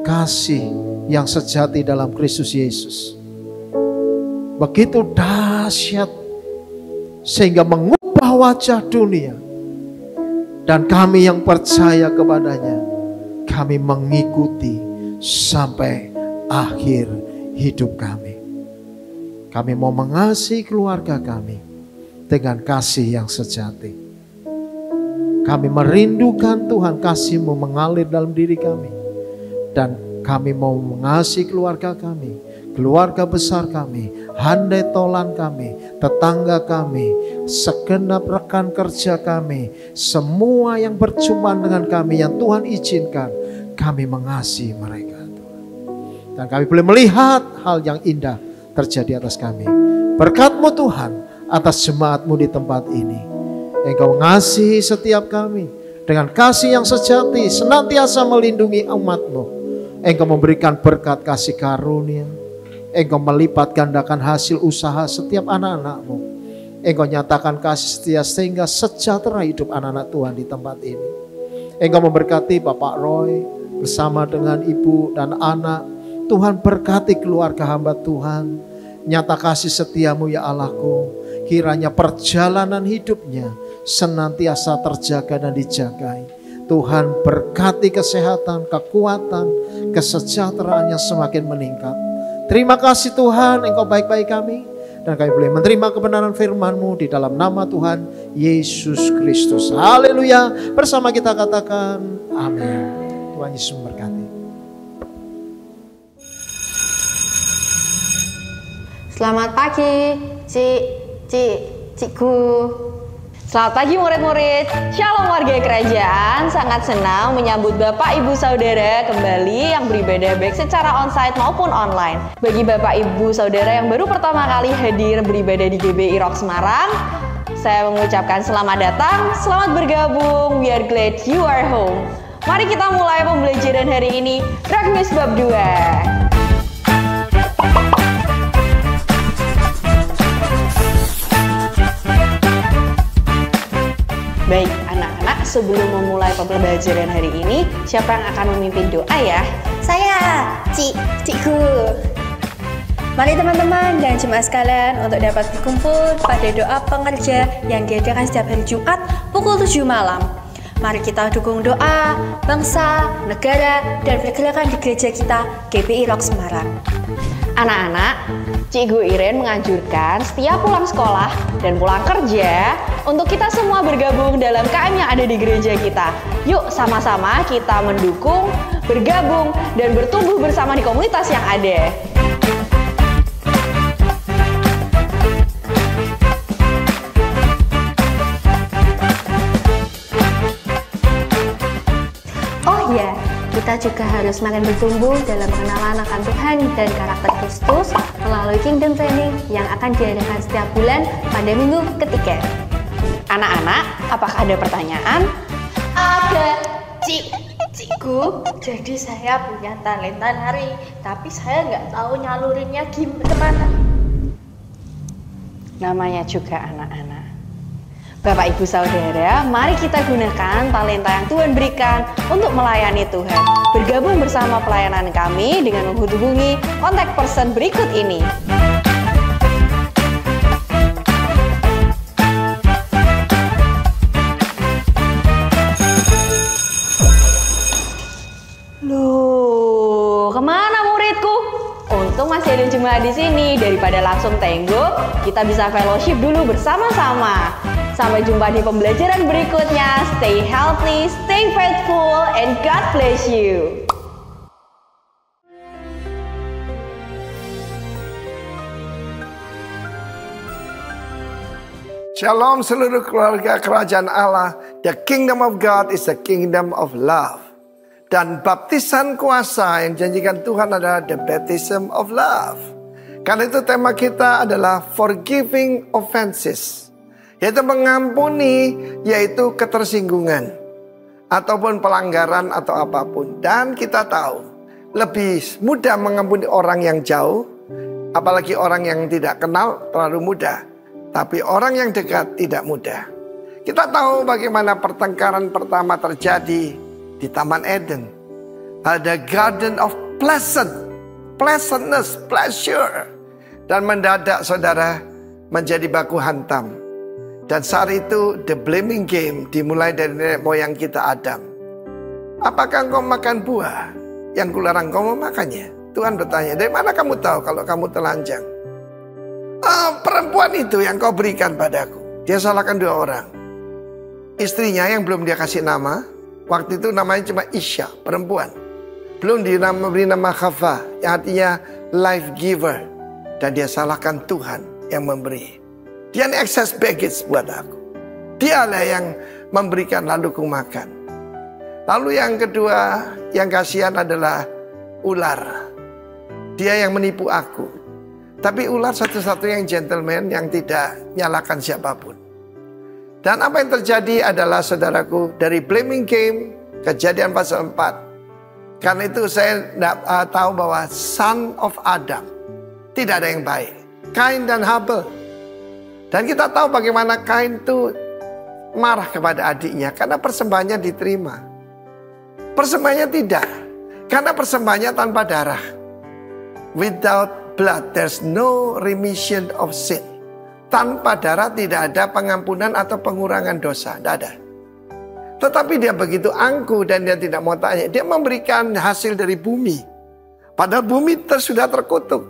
kasih yang sejati dalam Kristus Yesus. Begitu dahsyat sehingga mengubah wajah dunia. Dan kami yang percaya kepadanya, kami mengikuti sampai akhir hidup kami. Kami mau mengasihi keluarga kami dengan kasih yang sejati. Kami merindukan Tuhan, kasih-Mu mengalir dalam diri kami. Dan kami mau mengasihi keluarga kami, keluarga besar kami, handai tolan kami, tetangga kami, segenap rekan kerja kami, semua yang berjumpa dengan kami yang Tuhan izinkan, kami mengasihi mereka Tuhan. Dan kami boleh melihat hal yang indah terjadi atas kami. Berkat-Mu Tuhan atas jemaat-Mu di tempat ini. Engkau mengasihi setiap kami dengan kasih yang sejati, senantiasa melindungi umat-Mu. Engkau memberikan berkat kasih karunia. Engkau melipat gandakan hasil usaha setiap anak-anak-Mu. Engkau nyatakan kasih setia sehingga sejahtera hidup anak-anak Tuhan di tempat ini. Engkau memberkati Bapak Roy bersama dengan ibu dan anak. Tuhan berkati keluarga hamba Tuhan. Nyata kasih setiamu ya Allahku. Kiranya perjalanan hidupnya senantiasa terjaga dan dijagai. Tuhan berkati kesehatan, kekuatan, kesejahteraannya semakin meningkat. Terima kasih Tuhan, Engkau baik-baik kami. Dan kami boleh menerima kebenaran firman-Mu di dalam nama Tuhan Yesus Kristus. Haleluya. Bersama kita katakan amin. Tuhan Yesus memberkati. Selamat pagi, Cikgu. Selamat pagi murid-murid. Shalom warga kerajaan. Sangat senang menyambut Bapak Ibu Saudara kembali yang beribadah baik secara onsite maupun online. Bagi Bapak Ibu Saudara yang baru pertama kali hadir beribadah di GBI Rock Semarang, saya mengucapkan selamat datang, selamat bergabung. We are glad you are home. Mari kita mulai pembelajaran hari ini. Rock News Bab 2. Baik anak-anak, sebelum memulai pembelajaran hari ini, siapa yang akan memimpin doa ya? Saya, Cikgu. Mari teman-teman dan jemaah sekalian untuk dapat berkumpul pada doa pengerja yang diadakan setiap hari Jumat pukul 7 malam. Mari kita dukung doa, bangsa, negara, dan pergerakan di gereja kita GBI Rock Semarang. Anak-anak, Cikgu Iren menganjurkan setiap pulang sekolah dan pulang kerja untuk kita semua bergabung dalam KM yang ada di gereja kita. Yuk sama-sama kita mendukung, bergabung, dan bertumbuh bersama di komunitas yang ada. Oh ya, kita juga harus makin bertumbuh dalam pengenalan akan Tuhan dan karakter Kristus melalui Kingdom Training yang akan diadakan setiap bulan pada minggu ketiga. Anak-anak, apakah ada pertanyaan? Ada, Cikgu. Jadi saya punya talenta nari, tapi saya nggak tahu nyalurinnya gimana. Namanya juga anak-anak. Bapak Ibu Saudara, mari kita gunakan talenta yang Tuhan berikan untuk melayani Tuhan. Bergabung bersama pelayanan kami dengan menghubungi kontak person berikut ini. Loh, kemana muridku? Untung masih ada jemaat di sini. Daripada langsung tenggo, kita bisa fellowship dulu bersama-sama. Sampai jumpa di pembelajaran berikutnya. Stay healthy, stay faithful, and God bless you. Shalom seluruh keluarga kerajaan Allah. The kingdom of God is the kingdom of love. Dan baptisan kuasa yang janjikan Tuhan adalah the baptism of love. Karena itu tema kita adalah forgiving offenses. Yaitu mengampuni, yaitu ketersinggungan. Ataupun pelanggaran atau apapun. Dan kita tahu, lebih mudah mengampuni orang yang jauh. Apalagi orang yang tidak kenal terlalu mudah. Tapi orang yang dekat tidak mudah. Kita tahu bagaimana pertengkaran pertama terjadi di Taman Eden. Ada garden of pleasantness, pleasure. Dan mendadak saudara menjadi baku hantam. Dan saat itu the blaming game dimulai dari nenek moyang kita Adam. Apakah engkau makan buah yang kularang kau memakannya? Tuhan bertanya, dari mana kamu tahu kalau kamu telanjang? Perempuan itu yang kau berikan padaku. Dia salahkan dua orang. Istrinya yang belum dia kasih nama. Waktu itu namanya cuma Isya, perempuan. Belum diberi nama Hawa, yang artinya life giver. Dan dia salahkan Tuhan yang memberi. Dia excess baggage buat aku. Dialah yang memberikan lalu ku makan. Lalu yang kedua yang kasihan adalah ular. Dia yang menipu aku. Tapi ular satu-satunya yang gentleman yang tidak nyalakan siapapun. Dan apa yang terjadi adalah saudaraku dari blaming game Kejadian pasal 4. Karena itu saya tahu bahwa son of Adam tidak ada yang baik. Kain dan Habel. Dan kita tahu bagaimana Kain itu marah kepada adiknya karena persembahannya diterima. Persembahannya tidak. Karena persembahannya tanpa darah. Without blood there's no remission of sin. Tanpa darah tidak ada pengampunan atau pengurangan dosa. Tidak ada. Tetapi dia begitu angkuh dan dia tidak mau tanya. Dia memberikan hasil dari bumi. Padahal bumi sudah terkutuk.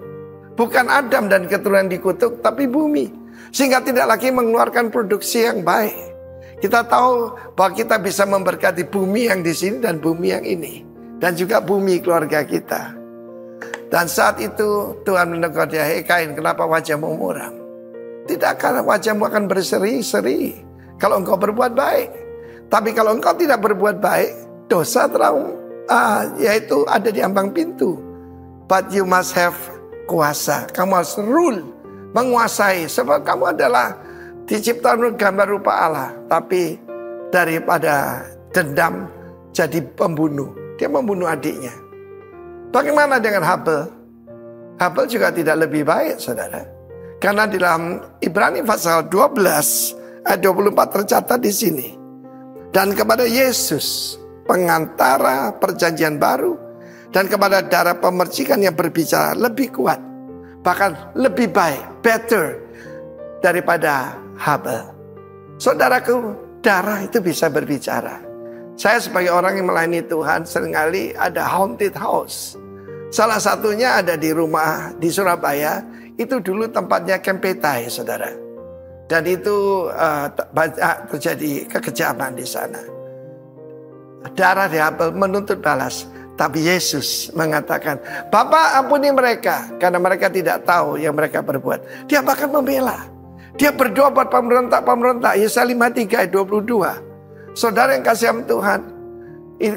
Bukan Adam dan keturunan dikutuk, tapi bumi. Sehingga tidak lagi mengeluarkan produksi yang baik. Kita tahu bahwa kita bisa memberkati bumi yang di sini dan bumi yang ini. Dan juga bumi keluarga kita. Dan saat itu Tuhan menegur dia, "Hei Kain, kenapa wajahmu muram? Tidak akan wajahmu akan berseri-seri kalau engkau berbuat baik. Tapi kalau engkau tidak berbuat baik, dosa yaitu ada di ambang pintu. But you must have kuasa. Kamu harus rule, menguasai. Sebab kamu adalah diciptakan gambar rupa Allah. Tapi daripada dendam jadi pembunuh. Dia membunuh adiknya. Bagaimana dengan Habel? Habel juga tidak lebih baik, saudara. Karena di dalam Ibrani pasal 12 ayat 24 tercatat di sini. Dan kepada Yesus, pengantara perjanjian baru, dan kepada darah pemercikan yang berbicara lebih kuat, bahkan lebih baik, better daripada Habel. Saudaraku, darah itu bisa berbicara. Saya sebagai orang yang melayani Tuhan seringkali ada haunted house. Salah satunya ada di rumah di Surabaya Itu dulu tempatnya Kempetai, saudara. Dan itu terjadi kekejaman di sana. Darah di Habel menuntut balas. Tapi Yesus mengatakan, Bapa ampuni mereka karena mereka tidak tahu yang mereka berbuat. Dia bahkan membela. Dia berdoa buat pemberontak. Yesaya 53 ayat 22. Saudara yang kasih Tuhan,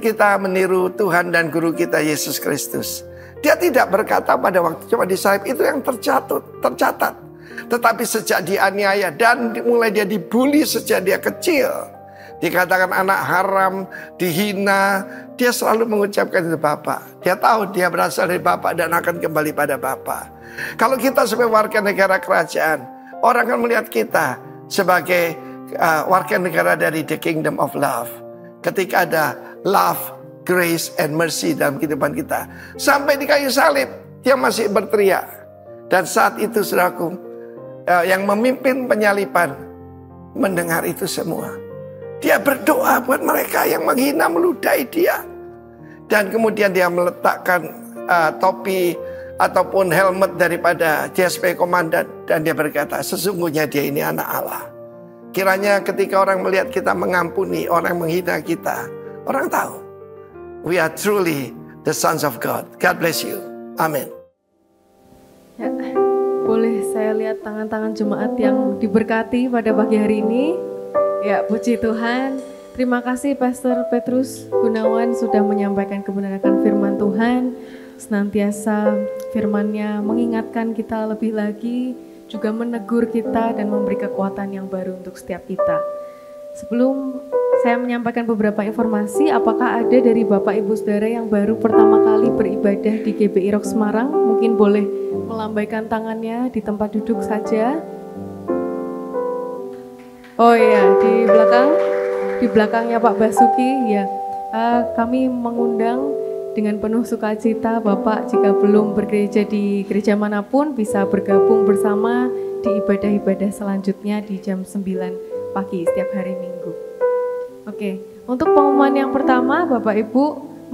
kita meniru Tuhan dan Guru kita Yesus Kristus. Dia tidak berkata pada waktu coba disalib itu yang tercatat. Tetapi sejak dianiaya dan mulai dia dibully sejak dia kecil, dikatakan anak haram, dihina, dia selalu mengucapkan itu Bapa. Dia tahu dia berasal dari Bapa dan akan kembali pada Bapa. Kalau kita sebagai warga negara kerajaan, orang akan melihat kita sebagai warga negara dari the kingdom of love. Ketika ada love, grace, and mercy dalam kehidupan kita. Sampai di kayu salib, dia masih berteriak. Dan saat itu saudaraku, yang memimpin penyaliban mendengar itu semua. Dia berdoa buat mereka yang menghina, meludahi dia. Dan kemudian dia meletakkan topi ataupun helmet daripada JSP komandan. Dan dia berkata, sesungguhnya dia ini anak Allah. Kiranya ketika orang melihat kita mengampuni orang yang menghina kita, orang tahu, we are truly the sons of God. God bless you. Amin. Ya, boleh saya lihat tangan-tangan jemaat yang diberkati pada pagi hari ini? Ya, puji Tuhan. Terima kasih Pastor Petrus Gunawan sudah menyampaikan kebenaran firman Tuhan. Senantiasa firman-Nya mengingatkan kita lebih lagi, juga menegur kita dan memberi kekuatan yang baru untuk setiap kita. Sebelum saya menyampaikan beberapa informasi, apakah ada dari Bapak Ibu Saudara yang baru pertama kali beribadah di GBI Rock Semarang? Mungkin boleh melambaikan tangannya di tempat duduk saja. Oh iya, di belakangnya Pak Basuki, ya. Kami mengundang dengan penuh sukacita Bapak jika belum bergereja di gereja manapun bisa bergabung bersama di ibadah-ibadah selanjutnya di jam 9 pagi setiap hari Minggu. Oke, untuk pengumuman yang pertama Bapak Ibu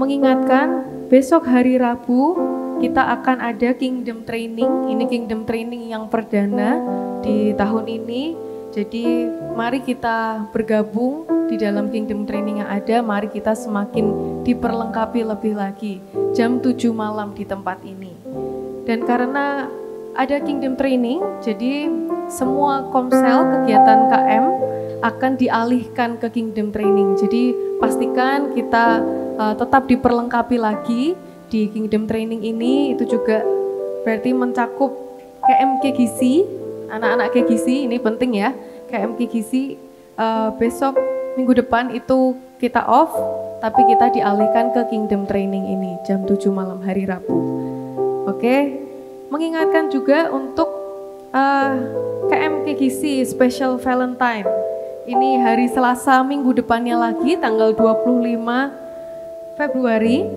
mengingatkan besok hari Rabu kita akan ada Kingdom Training. Ini Kingdom Training yang perdana di tahun ini. Jadi mari kita bergabung di dalam Kingdom Training yang ada, mari kita semakin diperlengkapi lebih lagi. Jam 7 malam di tempat ini. Dan karena ada Kingdom Training, jadi semua komsel kegiatan KM akan dialihkan ke Kingdom Training. Jadi pastikan kita tetap diperlengkapi lagi di Kingdom Training ini. Itu juga berarti mencakup KM KGC. Anak-anak KGC ini penting ya, KM KGC besok minggu depan itu kita off, tapi kita dialihkan ke Kingdom Training ini jam 7 malam hari Rabu. Oke, mengingatkan juga untuk KM KGC Special Valentine. Ini hari Selasa minggu depannya lagi tanggal 25 Februari.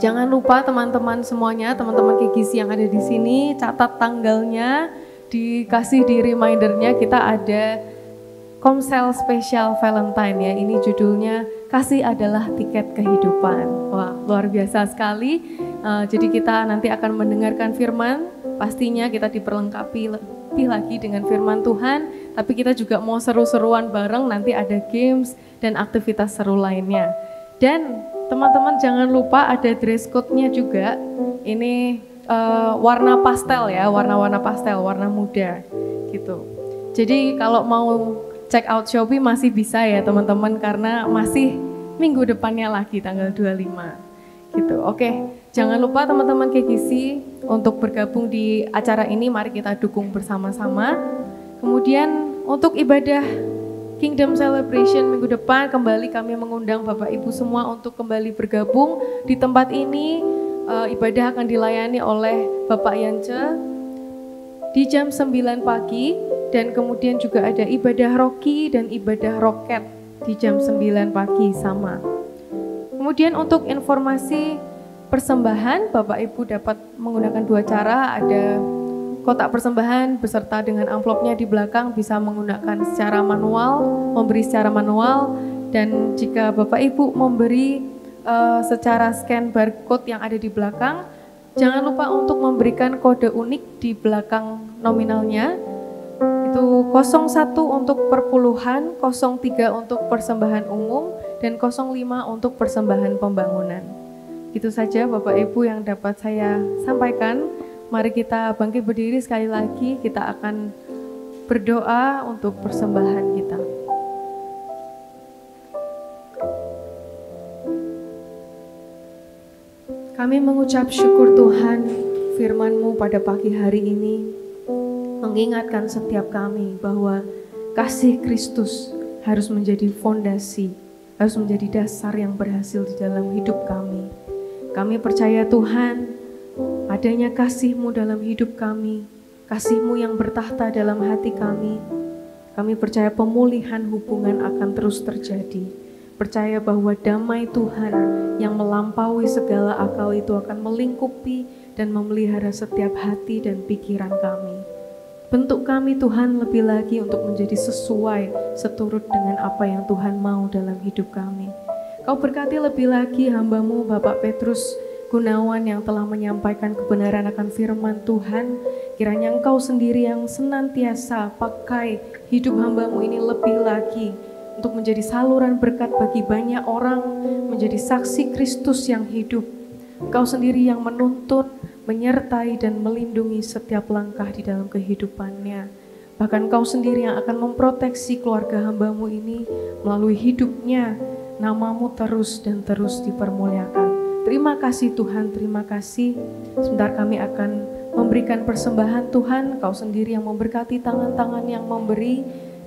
Jangan lupa teman-teman semuanya, teman-teman KGC yang ada di sini, catat tanggalnya. Dikasih di remindernya kita ada Komsel Spesial Valentine ya. Ini judulnya Kasih Adalah Tiket Kehidupan. Wah, luar biasa sekali. Jadi kita nanti akan mendengarkan firman. Pastinya kita diperlengkapi lebih lagi dengan firman Tuhan. Tapi kita juga mau seru-seruan bareng. Nanti ada games dan aktivitas seru lainnya. Dan teman-teman jangan lupa ada dress code-nya juga. Ini warna pastel ya, warna-warna pastel, warna muda gitu. Jadi kalau mau check out Shopee masih bisa ya teman-teman, karena masih minggu depannya lagi tanggal 25 gitu. Oke, jangan lupa teman-teman KGC untuk bergabung di acara ini, mari kita dukung bersama-sama. Kemudian untuk ibadah Kingdom Celebration minggu depan kembali kami mengundang Bapak Ibu semua untuk kembali bergabung di tempat ini. Ibadah akan dilayani oleh Bapak Yance di jam 9 pagi dan kemudian juga ada ibadah Rocky dan ibadah Roket di jam 9 pagi sama. Kemudian untuk informasi persembahan Bapak Ibu dapat menggunakan dua cara, ada kotak persembahan beserta dengan amplopnya di belakang, bisa menggunakan secara manual, memberi secara manual, dan jika Bapak Ibu memberi secara scan barcode yang ada di belakang, Jangan lupa untuk memberikan kode unik di belakang nominalnya. Itu 01 untuk perpuluhan, 03 untuk persembahan umum, dan 05 untuk persembahan pembangunan. Itu saja Bapak Ibu yang dapat saya sampaikan. Mari kita bangkit berdiri sekali lagi, kita akan berdoa untuk persembahan kita. Kami mengucap syukur Tuhan, firman-Mu pada pagi hari ini mengingatkan setiap kami bahwa kasih Kristus harus menjadi fondasi, harus menjadi dasar yang berhasil di dalam hidup kami. Kami percaya Tuhan, adanya kasih-Mu dalam hidup kami, kasih-Mu yang bertahta dalam hati kami. Kami percaya pemulihan hubungan akan terus terjadi. Percaya bahwa damai Tuhan yang melampaui segala akal itu akan melingkupi dan memelihara setiap hati dan pikiran kami. Bentuk kami Tuhan lebih lagi untuk menjadi sesuai, seturut dengan apa yang Tuhan mau dalam hidup kami. Kau berkati lebih lagi hamba-Mu Bapak Petrus Gunawan yang telah menyampaikan kebenaran akan firman Tuhan. Kiranya Engkau sendiri yang senantiasa pakai hidup hamba-Mu ini lebih lagi untuk menjadi saluran berkat bagi banyak orang, menjadi saksi Kristus yang hidup. Engkau sendiri yang menuntun, menyertai dan melindungi setiap langkah di dalam kehidupannya. Bahkan Engkau sendiri yang akan memproteksi keluarga hamba-Mu ini melalui hidupnya. Nama-Mu terus dan terus dipermuliakan. Terima kasih Tuhan, terima kasih. Sebentar kami akan memberikan persembahan Tuhan. Engkau sendiri yang memberkati tangan-tangan yang memberi.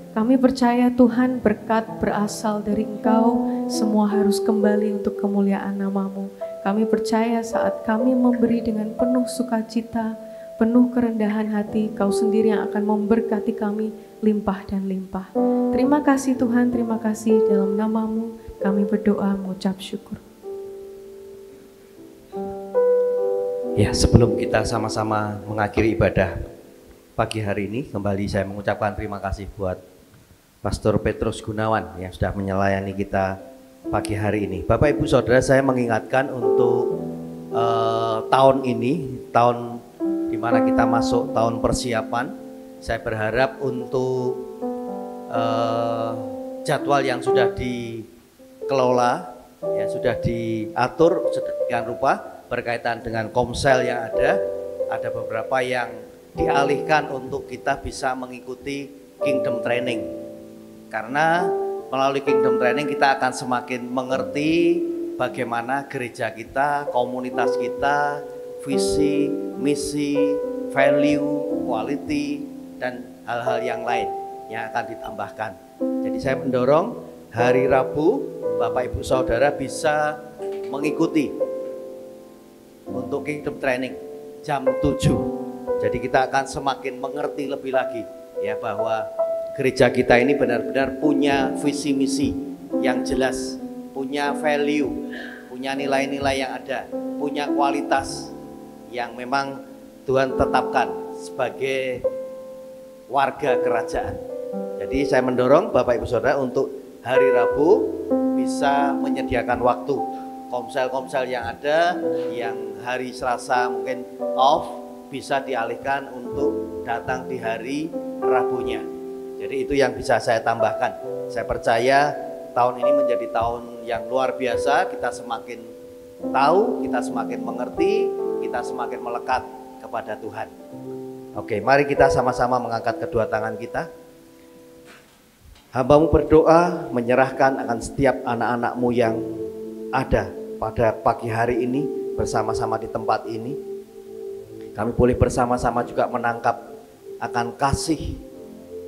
Kami percaya Tuhan berkat berasal dari Engkau, semua harus kembali untuk kemuliaan nama-Mu. Kami percaya saat kami memberi dengan penuh sukacita, penuh kerendahan hati, Kau sendiri yang akan memberkati kami limpah dan limpah. Terima kasih Tuhan, terima kasih dalam nama-Mu kami berdoa mengucap syukur. Ya, sebelum kita sama-sama mengakhiri ibadah pagi hari ini, kembali saya mengucapkan terima kasih buat Pastor Petrus Gunawan yang sudah melayani kita pagi hari ini. Bapak Ibu Saudara, saya mengingatkan untuk tahun ini, tahun di mana kita masuk tahun persiapan. Saya berharap untuk jadwal yang sudah dikelola, ya sudah diatur sedemikian rupa berkaitan dengan komsel yang ada beberapa yang dialihkan untuk kita bisa mengikuti Kingdom Training. Karena melalui Kingdom Training kita akan semakin mengerti bagaimana gereja kita, komunitas kita, visi, misi, value, quality, dan hal-hal yang lain yang akan ditambahkan. Jadi saya mendorong hari Rabu Bapak Ibu Saudara bisa mengikuti untuk Kingdom Training jam 7. Jadi kita akan semakin mengerti lebih lagi ya bahwa gereja kita ini benar-benar punya visi misi yang jelas, punya value, punya nilai-nilai yang ada, punya kualitas yang memang Tuhan tetapkan sebagai warga kerajaan. Jadi saya mendorong Bapak Ibu Saudara untuk hari Rabu bisa menyediakan waktu. Komsel-komsel yang ada, yang hari Selasa mungkin off, bisa dialihkan untuk datang di hari Rabunya. Jadi itu yang bisa saya tambahkan. Saya percaya tahun ini menjadi tahun yang luar biasa. Kita semakin tahu, kita semakin mengerti, kita semakin melekat kepada Tuhan. Oke, mari kita sama-sama mengangkat kedua tangan kita. Hamba-Mu berdoa menyerahkan akan setiap anak-anak-Mu yang ada pada pagi hari ini bersama-sama di tempat ini. Kami boleh bersama-sama juga menangkap akan kasih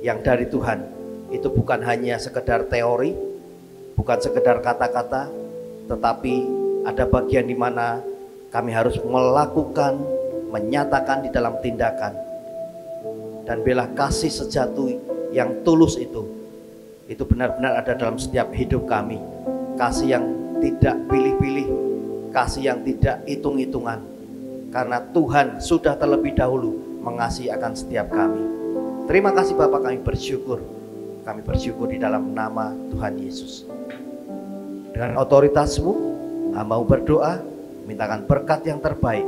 yang dari Tuhan. Itu bukan hanya sekedar teori, bukan sekedar kata-kata, tetapi ada bagian di mana kami harus melakukan, menyatakan di dalam tindakan. Dan bila kasih sejati yang tulus itu benar-benar ada dalam setiap hidup kami. Kasih yang tidak pilih-pilih, kasih yang tidak hitung-hitungan. Karena Tuhan sudah terlebih dahulu mengasihi akan setiap kami. Terima kasih Bapak, kami bersyukur. Kami bersyukur di dalam nama Tuhan Yesus. Dengan otoritas-Mu, hamba-Mu berdoa, mintakan berkat yang terbaik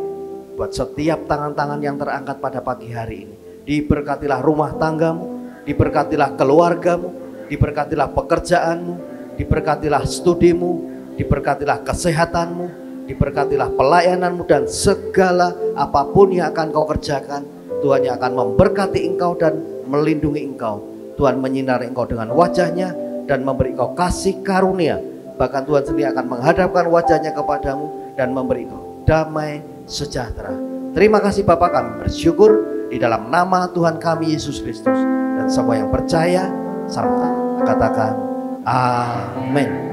buat setiap tangan-tangan yang terangkat pada pagi hari ini. Diberkatilah rumah tanggamu, diberkatilah keluargamu, diberkatilah pekerjaanmu, diberkatilah studimu, diberkatilah kesehatanmu, diberkatilah pelayananmu, dan segala apapun yang akan kau kerjakan, Tuhan yang akan memberkati engkau dan melindungi engkau. Tuhan menyinari engkau dengan wajahnya dan memberi engkau kasih karunia. Bahkan Tuhan sendiri akan menghadapkan wajahnya kepadamu dan memberi engkau damai sejahtera. Terima kasih Bapa, kami bersyukur di dalam nama Tuhan kami Yesus Kristus. Dan semua yang percaya serta katakan amin.